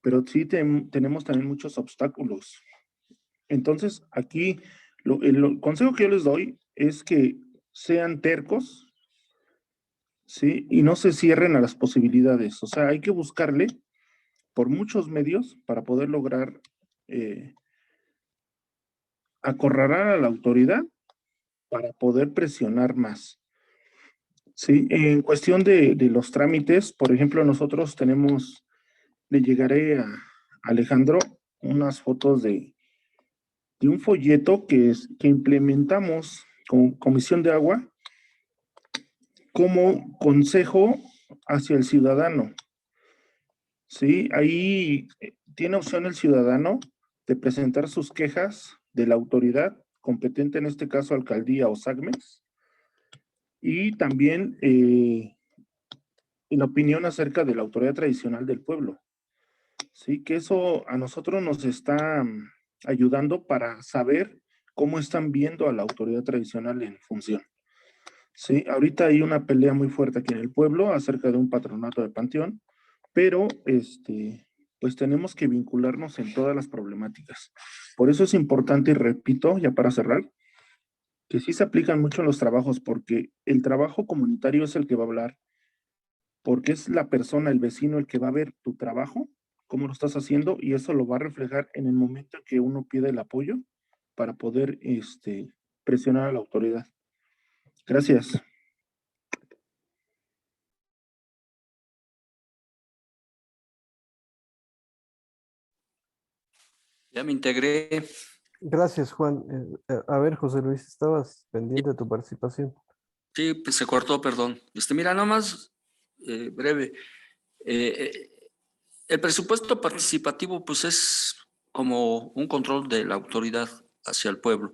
pero sí tenemos también muchos obstáculos. Entonces, aquí el consejo que yo les doy es que sean tercos, ¿sí? Y no se cierren a las posibilidades. O sea, hay que buscarle por muchos medios para poder lograr acorralar a la autoridad para poder presionar más. Sí, en cuestión de los trámites, por ejemplo, nosotros le llegaré a Alejandro unas fotos de un folleto que implementamos con Comisión de Agua como consejo hacia el ciudadano. Sí, ahí tiene opción el ciudadano de presentar sus quejas de la autoridad competente, en este caso alcaldía o SACMEX, y también la opinión acerca de la autoridad tradicional del pueblo. Sí, que eso a nosotros nos está ayudando para saber cómo están viendo a la autoridad tradicional en función. Sí, ahorita hay una pelea muy fuerte aquí en el pueblo acerca de un patronato de panteón, pero pues tenemos que vincularnos en todas las problemáticas. Por eso es importante, y repito, ya para cerrar, que sí se aplican mucho en los trabajos, porque el trabajo comunitario es el que va a hablar, porque es la persona, el vecino, el que va a ver tu trabajo, cómo lo estás haciendo, y eso lo va a reflejar en el momento en que uno pide el apoyo para poder presionar a la autoridad. Gracias. Ya me integré. Gracias, Juan. A ver, José Luis, estabas pendiente de tu participación. Sí, pues se cortó, perdón. Mira, nada más breve. El presupuesto participativo, pues es como un control de la autoridad hacia el pueblo.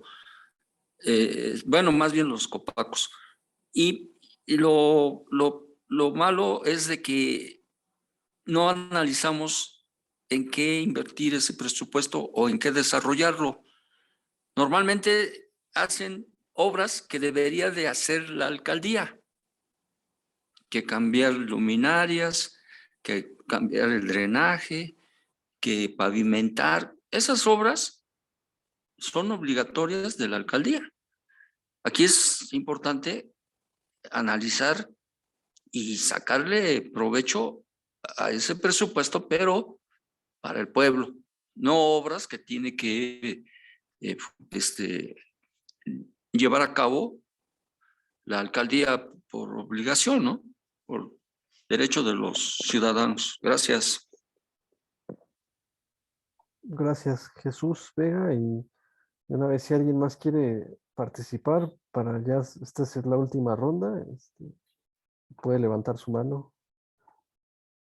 Bueno, más bien los copacos. Y lo malo es de que no analizamos en qué invertir ese presupuesto o en qué desarrollarlo. Normalmente hacen obras que debería de hacer la alcaldía, que cambiar luminarias, que cambiar el drenaje, que pavimentar. Esas obras son obligatorias de la alcaldía. Aquí es importante analizar y sacarle provecho a ese presupuesto, pero para el pueblo, no obras que tiene que llevar a cabo la alcaldía por obligación, ¿no? Por derecho de los ciudadanos. Gracias. Gracias, Jesús Vega. Y una vez si alguien más quiere participar, para ya, esta es la última ronda, puede levantar su mano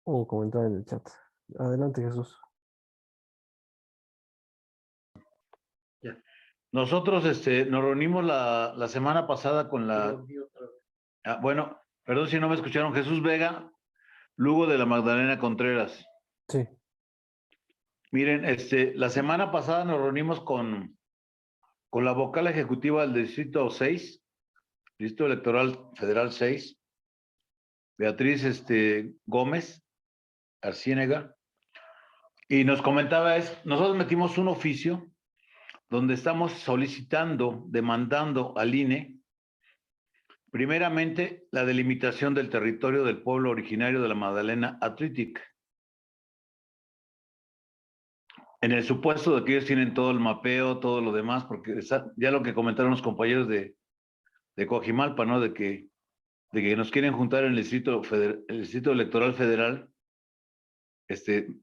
o comentar en el chat. Adelante, Jesús. Nosotros nos reunimos la semana pasada con la... bueno, perdón si no me escucharon. Jesús Vega, Lugo de la Magdalena Contreras. Sí. Miren, la semana pasada nos reunimos con la vocal ejecutiva del Distrito 6, Distrito Electoral Federal 6, Beatriz Gómez Arciénega, y nos comentaba nosotros metimos un oficio donde estamos solicitando, demandando al INE, primeramente la delimitación del territorio del pueblo originario de la Magdalena Atrític, en el supuesto de que ellos tienen todo el mapeo, todo lo demás, porque ya lo que comentaron los compañeros de Coajimalpa, ¿no? De que nos quieren juntar en el Distrito Electoral Federal,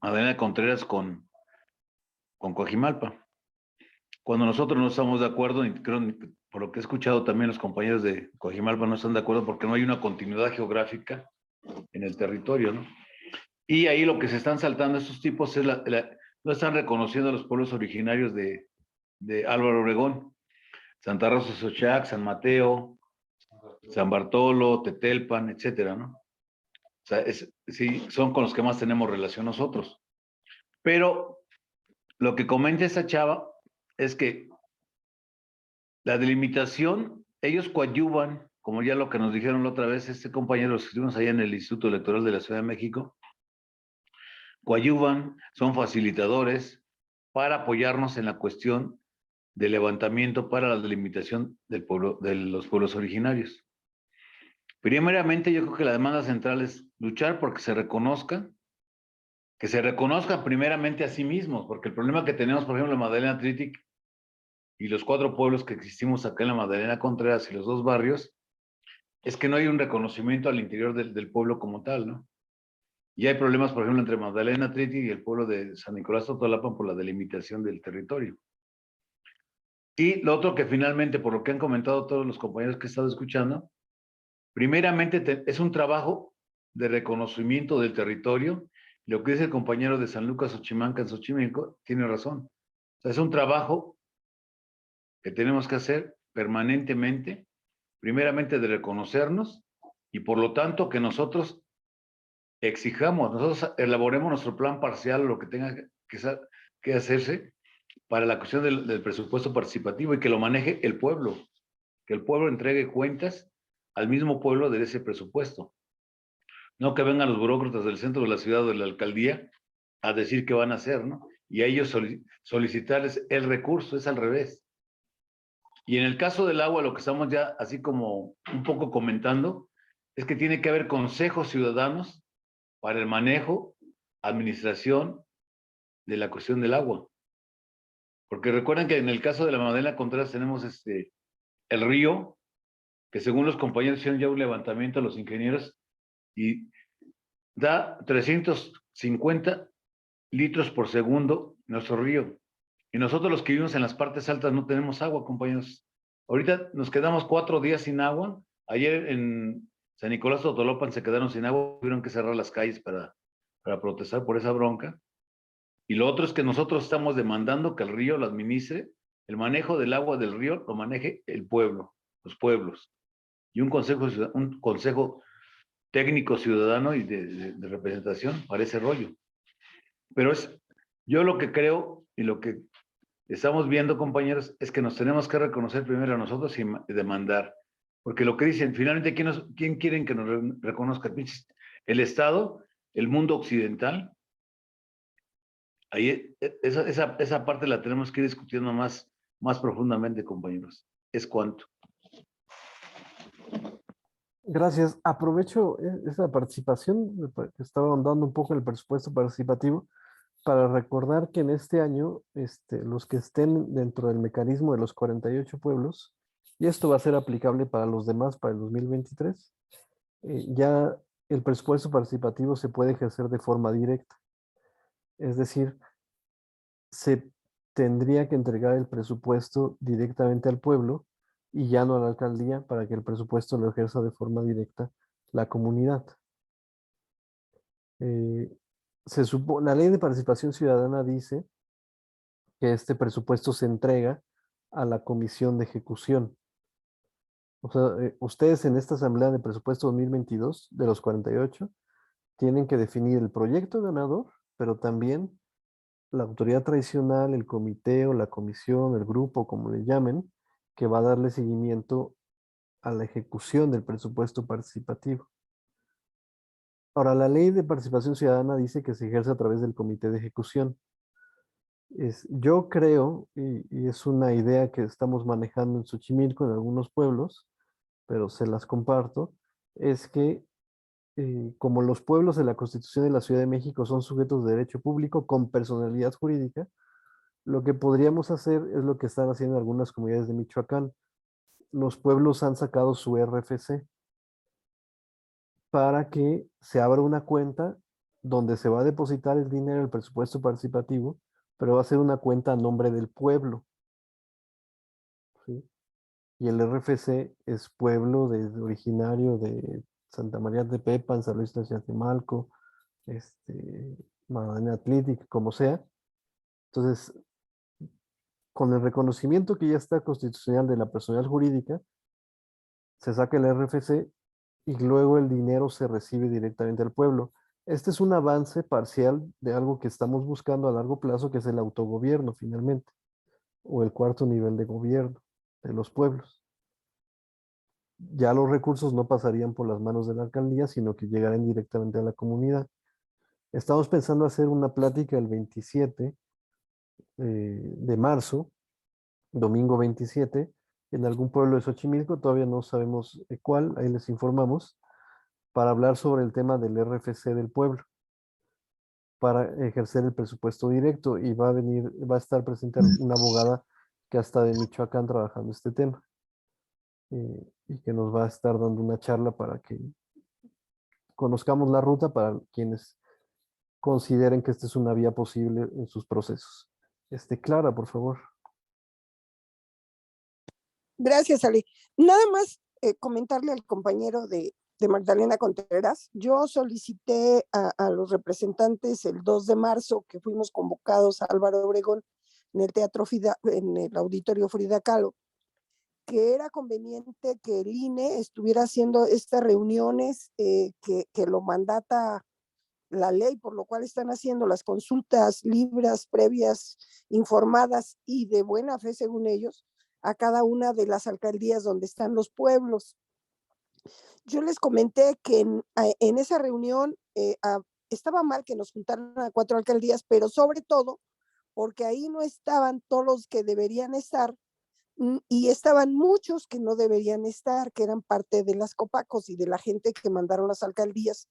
Magdalena Contreras con Coajimalpa. Cuando nosotros no estamos de acuerdo, y creo, por lo que he escuchado también los compañeros de Coajimalpa no están de acuerdo porque no hay una continuidad geográfica en el territorio, ¿no? Y ahí lo que se están saltando estos tipos es no están reconociendo a los pueblos originarios de Álvaro Obregón, Santa Rosa Xochac, San Mateo, San Bartolo, Tetelpan, etcétera, ¿no? O sea, sí, son con los que más tenemos relación nosotros. Pero lo que comenta esta chava es que la delimitación, ellos coadyuvan, como ya lo que nos dijeron la otra vez, compañero, los que estuvimos allá en el Instituto Electoral de la Ciudad de México, coadyuvan, son facilitadores para apoyarnos en la cuestión del levantamiento para la delimitación del pueblo, de los pueblos originarios. Primeramente, yo creo que la demanda central es luchar porque se reconozcan primeramente a sí mismos, porque el problema que tenemos, por ejemplo, en Magdalena Atrític y los 4 pueblos que existimos acá en la Magdalena Contreras y los 2 barrios, es que no hay un reconocimiento al interior del pueblo como tal, ¿no? Y hay problemas, por ejemplo, entre Magdalena Atrític y el pueblo de San Nicolás Totolapan por la delimitación del territorio. Y lo otro que finalmente, por lo que han comentado todos los compañeros que he estado escuchando, primeramente es un trabajo de reconocimiento del territorio. Lo que dice el compañero de San Lucas Xochimanca en Xochimilco tiene razón. O sea, es un trabajo que tenemos que hacer permanentemente, primeramente de reconocernos y por lo tanto que nosotros exijamos, nosotros elaboremos nuestro plan parcial, lo que tenga que hacerse para la cuestión del presupuesto participativo y que lo maneje el pueblo, que el pueblo entregue cuentas al mismo pueblo de ese presupuesto. No que vengan los burócratas del centro de la ciudad o de la alcaldía a decir qué van a hacer, ¿no? Y a ellos solicitarles el recurso, es al revés. Y en el caso del agua, lo que estamos ya así como un poco comentando, es que tiene que haber consejos ciudadanos para el manejo, administración de la cuestión del agua. Porque recuerden que en el caso de la Magdalena Contreras tenemos el río, que según los compañeros hicieron ya un levantamiento a los ingenieros, y da 350 litros por segundo nuestro río. Y nosotros los que vivimos en las partes altas no tenemos agua, compañeros. Ahorita nos quedamos 4 días sin agua. Ayer en San Nicolás Totolapan se quedaron sin agua, tuvieron que cerrar las calles para protestar por esa bronca. Y lo otro es que nosotros estamos demandando que el río lo administre El manejo del agua del río lo maneje el pueblo, los pueblos, y un consejo técnico ciudadano y de representación para ese rollo. Pero yo lo que creo y lo que estamos viendo, compañeros, es que nos tenemos que reconocer primero a nosotros y demandar. Porque lo que dicen, finalmente, ¿quién quieren que nos reconozca? ¿El Estado? ¿El mundo occidental? Ahí, esa parte la tenemos que ir discutiendo más profundamente, compañeros. ¿Es cuánto? Gracias. Aprovecho esa participación, que estaba ahondando un poco en el presupuesto participativo, para recordar que en este año los que estén dentro del mecanismo de los 48 pueblos, y esto va a ser aplicable para los demás para el 2023, ya el presupuesto participativo se puede ejercer de forma directa. Es decir, se tendría que entregar el presupuesto directamente al pueblo y ya no a la alcaldía para que el presupuesto lo ejerza de forma directa la comunidad. La ley de participación ciudadana dice que este presupuesto se entrega a la comisión de ejecución. O sea, ustedes en esta asamblea de presupuesto 2022 de los 48 tienen que definir el proyecto ganador, pero también la autoridad tradicional, el comité o la comisión, el grupo, como le llamen, que va a darle seguimiento a la ejecución del presupuesto participativo. Ahora, la ley de participación ciudadana dice que se ejerce a través del comité de ejecución. Yo creo, y es una idea que estamos manejando en Xochimilco, en algunos pueblos, pero se las comparto, es que como los pueblos de la Constitución de la Ciudad de México son sujetos de derecho público con personalidad jurídica, lo que podríamos hacer es lo que están haciendo algunas comunidades de Michoacán. Los pueblos han sacado su RFC para que se abra una cuenta donde se va a depositar el dinero del presupuesto participativo, pero va a ser una cuenta a nombre del pueblo, ¿sí? Y el RFC es pueblo originario de Santa María de Tepepan, San Luis Tlaxcaltemalco, Magdalena Atlitic, como sea. Entonces, con el reconocimiento que ya está constitucional de la personalidad jurídica, se saca el RFC y luego el dinero se recibe directamente al pueblo. Este es un avance parcial de algo que estamos buscando a largo plazo, que es el autogobierno finalmente, o el cuarto nivel de gobierno de los pueblos. Ya los recursos no pasarían por las manos de la alcaldía, sino que llegarían directamente a la comunidad. Estamos pensando hacer una plática el 27 de marzo, domingo 27, en algún pueblo de Xochimilco, todavía no sabemos cuál, ahí les informamos, para hablar sobre el tema del RFC del pueblo, para ejercer el presupuesto directo, y va a estar presente una abogada que hasta de Michoacán trabajando este tema, y que nos va a estar dando una charla para que conozcamos la ruta para quienes consideren que esta es una vía posible en sus procesos. Clara, por favor. Gracias, Ale. Nada más comentarle al compañero de Magdalena Contreras. Yo solicité a los representantes el 2 de marzo, que fuimos convocados a Álvaro Obregón en el Teatro en el Auditorio Frida Kahlo, que era conveniente que el INE estuviera haciendo estas reuniones que lo mandata la ley, por lo cual están haciendo las consultas libres, previas, informadas y de buena fe, según ellos, a cada una de las alcaldías donde están los pueblos. Yo les comenté que en esa reunión estaba mal que nos juntaran a 4 alcaldías, pero sobre todo porque ahí no estaban todos los que deberían estar, y estaban muchos que no deberían estar, que eran parte de las copacos y de la gente que mandaron las alcaldías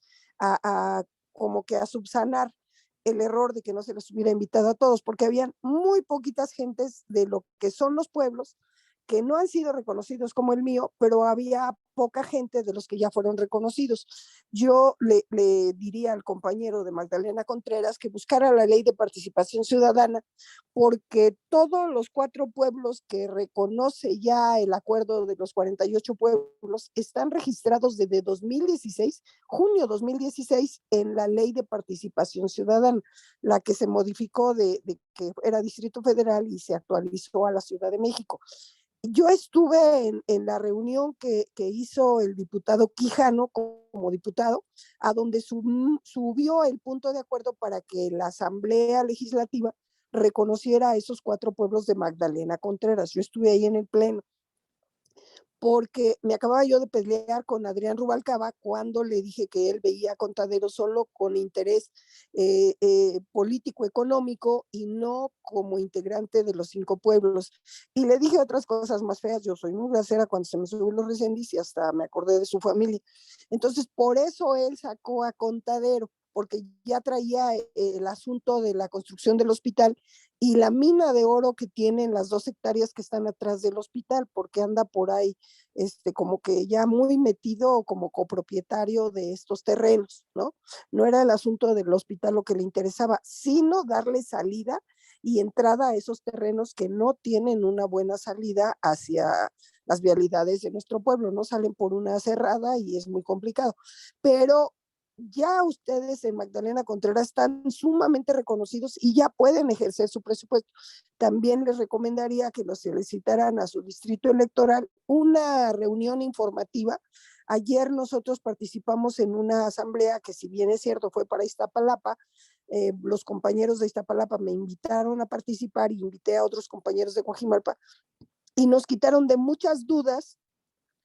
como que a subsanar el error de que no se les hubiera invitado a todos, porque habían muy poquitas gentes de lo que son los pueblos que no han sido reconocidos como el mío, pero había poca gente de los que ya fueron reconocidos. Yo le diría al compañero de Magdalena Contreras que buscara la ley de participación ciudadana, porque todos los 4 pueblos que reconoce ya el acuerdo de los 48 pueblos están registrados desde 2016, junio 2016, en la ley de participación ciudadana, la que se modificó de que era Distrito Federal y se actualizó a la Ciudad de México. Yo estuve en la reunión que hizo el diputado Quijano como diputado, a donde subió el punto de acuerdo para que la Asamblea Legislativa reconociera a esos 4 pueblos de Magdalena Contreras. Yo estuve ahí en el pleno, porque me acababa yo de pelear con Adrián Rubalcaba cuando le dije que él veía a Contadero solo con interés político-económico y no como integrante de los 5 pueblos. Y le dije otras cosas más feas. Yo soy muy grosera cuando se me suben los Reséndiz y hasta me acordé de su familia. Entonces, por eso él sacó a Contadero, porque ya traía el asunto de la construcción del hospital y la mina de oro que tienen las 2 hectáreas que están atrás del hospital, porque anda por ahí como que ya muy metido como copropietario de estos terrenos, ¿no? No era el asunto del hospital lo que le interesaba, sino darle salida y entrada a esos terrenos que no tienen una buena salida hacia las vialidades de nuestro pueblo, no salen por una cerrada y es muy complicado. Pero ya ustedes en Magdalena Contreras están sumamente reconocidos y ya pueden ejercer su presupuesto. También les recomendaría que los solicitaran a su distrito electoral una reunión informativa. Ayer nosotros participamos en una asamblea que, si bien es cierto, fue para Iztapalapa. Los compañeros de Iztapalapa me invitaron a participar y invité a otros compañeros de Coajimalpa y nos quitaron de muchas dudas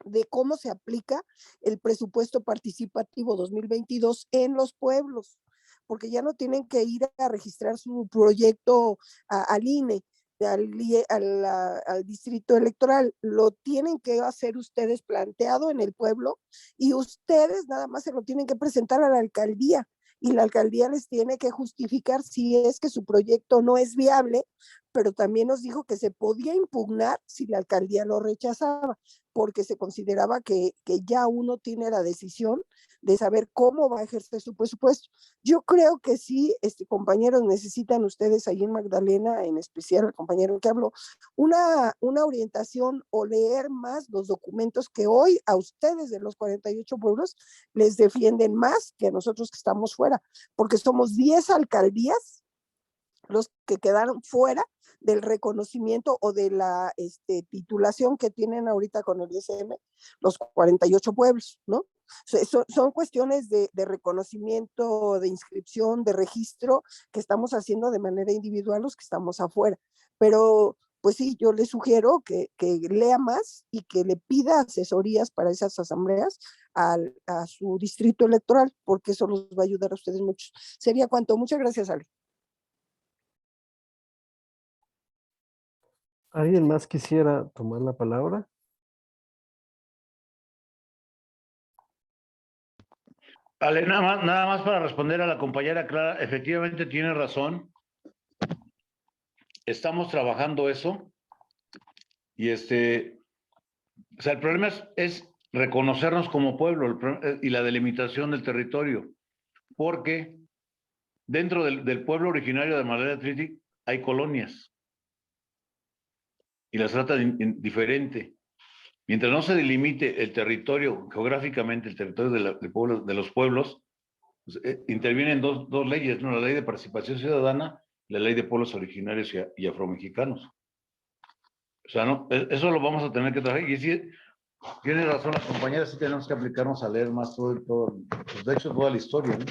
de cómo se aplica el presupuesto participativo 2022 en los pueblos, porque ya no tienen que ir a registrar su proyecto al INE, al distrito electoral, lo tienen que hacer ustedes planteado en el pueblo y ustedes nada más se lo tienen que presentar a la alcaldía y la alcaldía les tiene que justificar si es que su proyecto no es viable, pero también nos dijo que se podía impugnar si la alcaldía lo rechazaba, porque se consideraba que ya uno tiene la decisión de saber cómo va a ejercer su presupuesto. Yo creo que sí, compañeros, necesitan ustedes ahí en Magdalena, en especial el compañero que habló, una orientación o leer más los documentos que hoy a ustedes de los 48 pueblos les defienden más que a nosotros que estamos fuera, porque somos 10 alcaldías los que quedaron fuera del reconocimiento o de la titulación que tienen ahorita con el ISM, los 48 pueblos, ¿no? Son cuestiones de reconocimiento, de inscripción, de registro que estamos haciendo de manera individual los que estamos afuera. Pero, pues sí, yo le sugiero que lea más y que le pida asesorías para esas asambleas a su distrito electoral, porque eso los va a ayudar a ustedes mucho. Sería cuanto. Muchas gracias, Ale. ¿Alguien más quisiera tomar la palabra? Ale, nada más para responder a la compañera Clara, efectivamente tiene razón. Estamos trabajando eso y o sea, el problema es reconocernos como pueblo y la delimitación del territorio, porque dentro del pueblo originario de Magdalena Trític hay colonias y las tratan diferente. Mientras no se delimite el territorio, geográficamente el territorio de los pueblos, pues, intervienen dos leyes, ¿no? La ley de participación ciudadana y la ley de pueblos originarios y afromexicanos. O sea, no, eso lo vamos a tener que trabajar. Y sí, tiene razón la compañera, sí tenemos que aplicarnos a leer más todo pues de hecho, toda la historia, ¿no?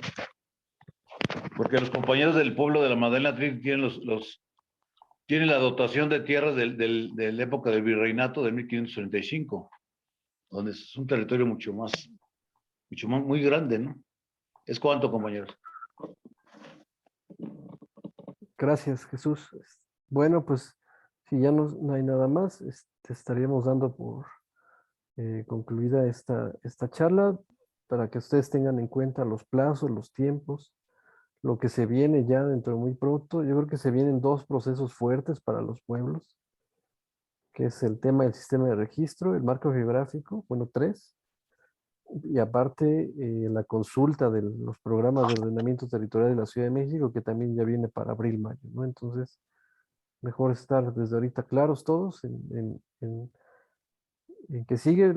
Porque los compañeros del pueblo de la Magdalena Trític tienen la dotación de tierras de la época del virreinato de 1535, donde es un territorio mucho más, muy grande, ¿no? ¿Es cuánto, compañeros? Gracias, Jesús. Bueno, pues si ya no hay nada más, estaríamos dando por concluida esta charla para que ustedes tengan en cuenta los plazos, los tiempos, lo que se viene ya dentro de muy pronto. Yo creo que se vienen 2 procesos fuertes para los pueblos, que es el tema del sistema de registro, el marco geográfico, bueno, 3, y aparte la consulta de los programas de ordenamiento territorial de la Ciudad de México, que también ya viene para abril-mayo, ¿no? Entonces, mejor estar desde ahorita claros todos en que sigue,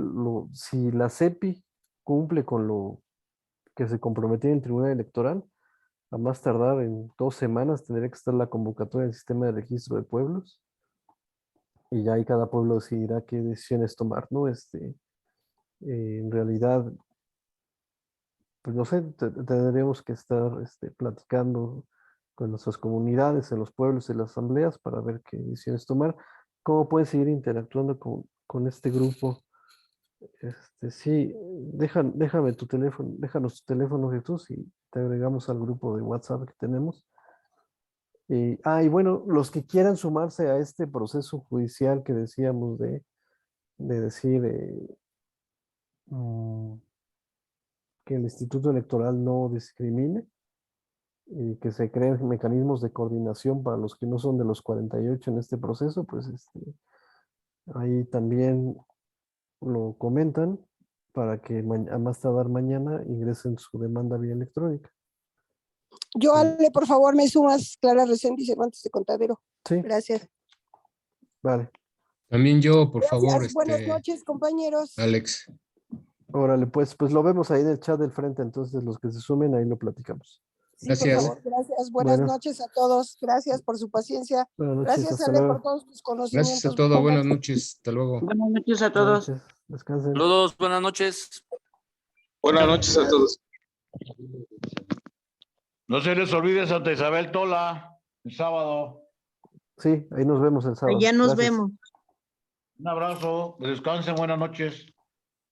si la CEPI cumple con lo que se comprometió en el Tribunal Electoral, a más tardar en 2 semanas tendría que estar la convocatoria del sistema de registro de pueblos, y ya ahí cada pueblo decidirá qué decisiones tomar, ¿no? En realidad, pues no sé, tendríamos que estar platicando con nuestras comunidades, en los pueblos y las asambleas para ver qué decisiones tomar, cómo pueden seguir interactuando con este grupo. Sí, déjame tu teléfono, déjanos tu teléfono, Jesús, y te agregamos al grupo de WhatsApp que tenemos. Y bueno, los que quieran sumarse a este proceso judicial que decíamos de decir que el Instituto Electoral no discrimine y que se creen mecanismos de coordinación para los que no son de los 48 en este proceso, pues ahí también lo comentan para que a más tardar mañana ingresen su demanda vía electrónica. Yo, Ale, por favor, me sumas Clara Reséndiz Cervantes de Contadero. Sí, Gracias. vale. También yo, por Gracias. favor, Buenas noches, compañeros. Alex. Órale, pues lo vemos ahí en el chat del frente, entonces los que se sumen ahí lo platicamos. Sí, Gracias. por favor, gracias. Buenas Bueno. noches a todos. Gracias por su paciencia. Buenas noches, Gracias, hasta Ale, luego. por todos tus conocimientos. Gracias a todos. Buenas noches. Hasta luego. Buenas noches a Buenas todos. noches, descansen. Saludos, buenas noches. Buenas noches a todos. No se les olvide Santa Isabel Tola, el sábado. Sí, ahí nos vemos el sábado. Allá nos Gracias. vemos. Un abrazo, descansen, buenas noches.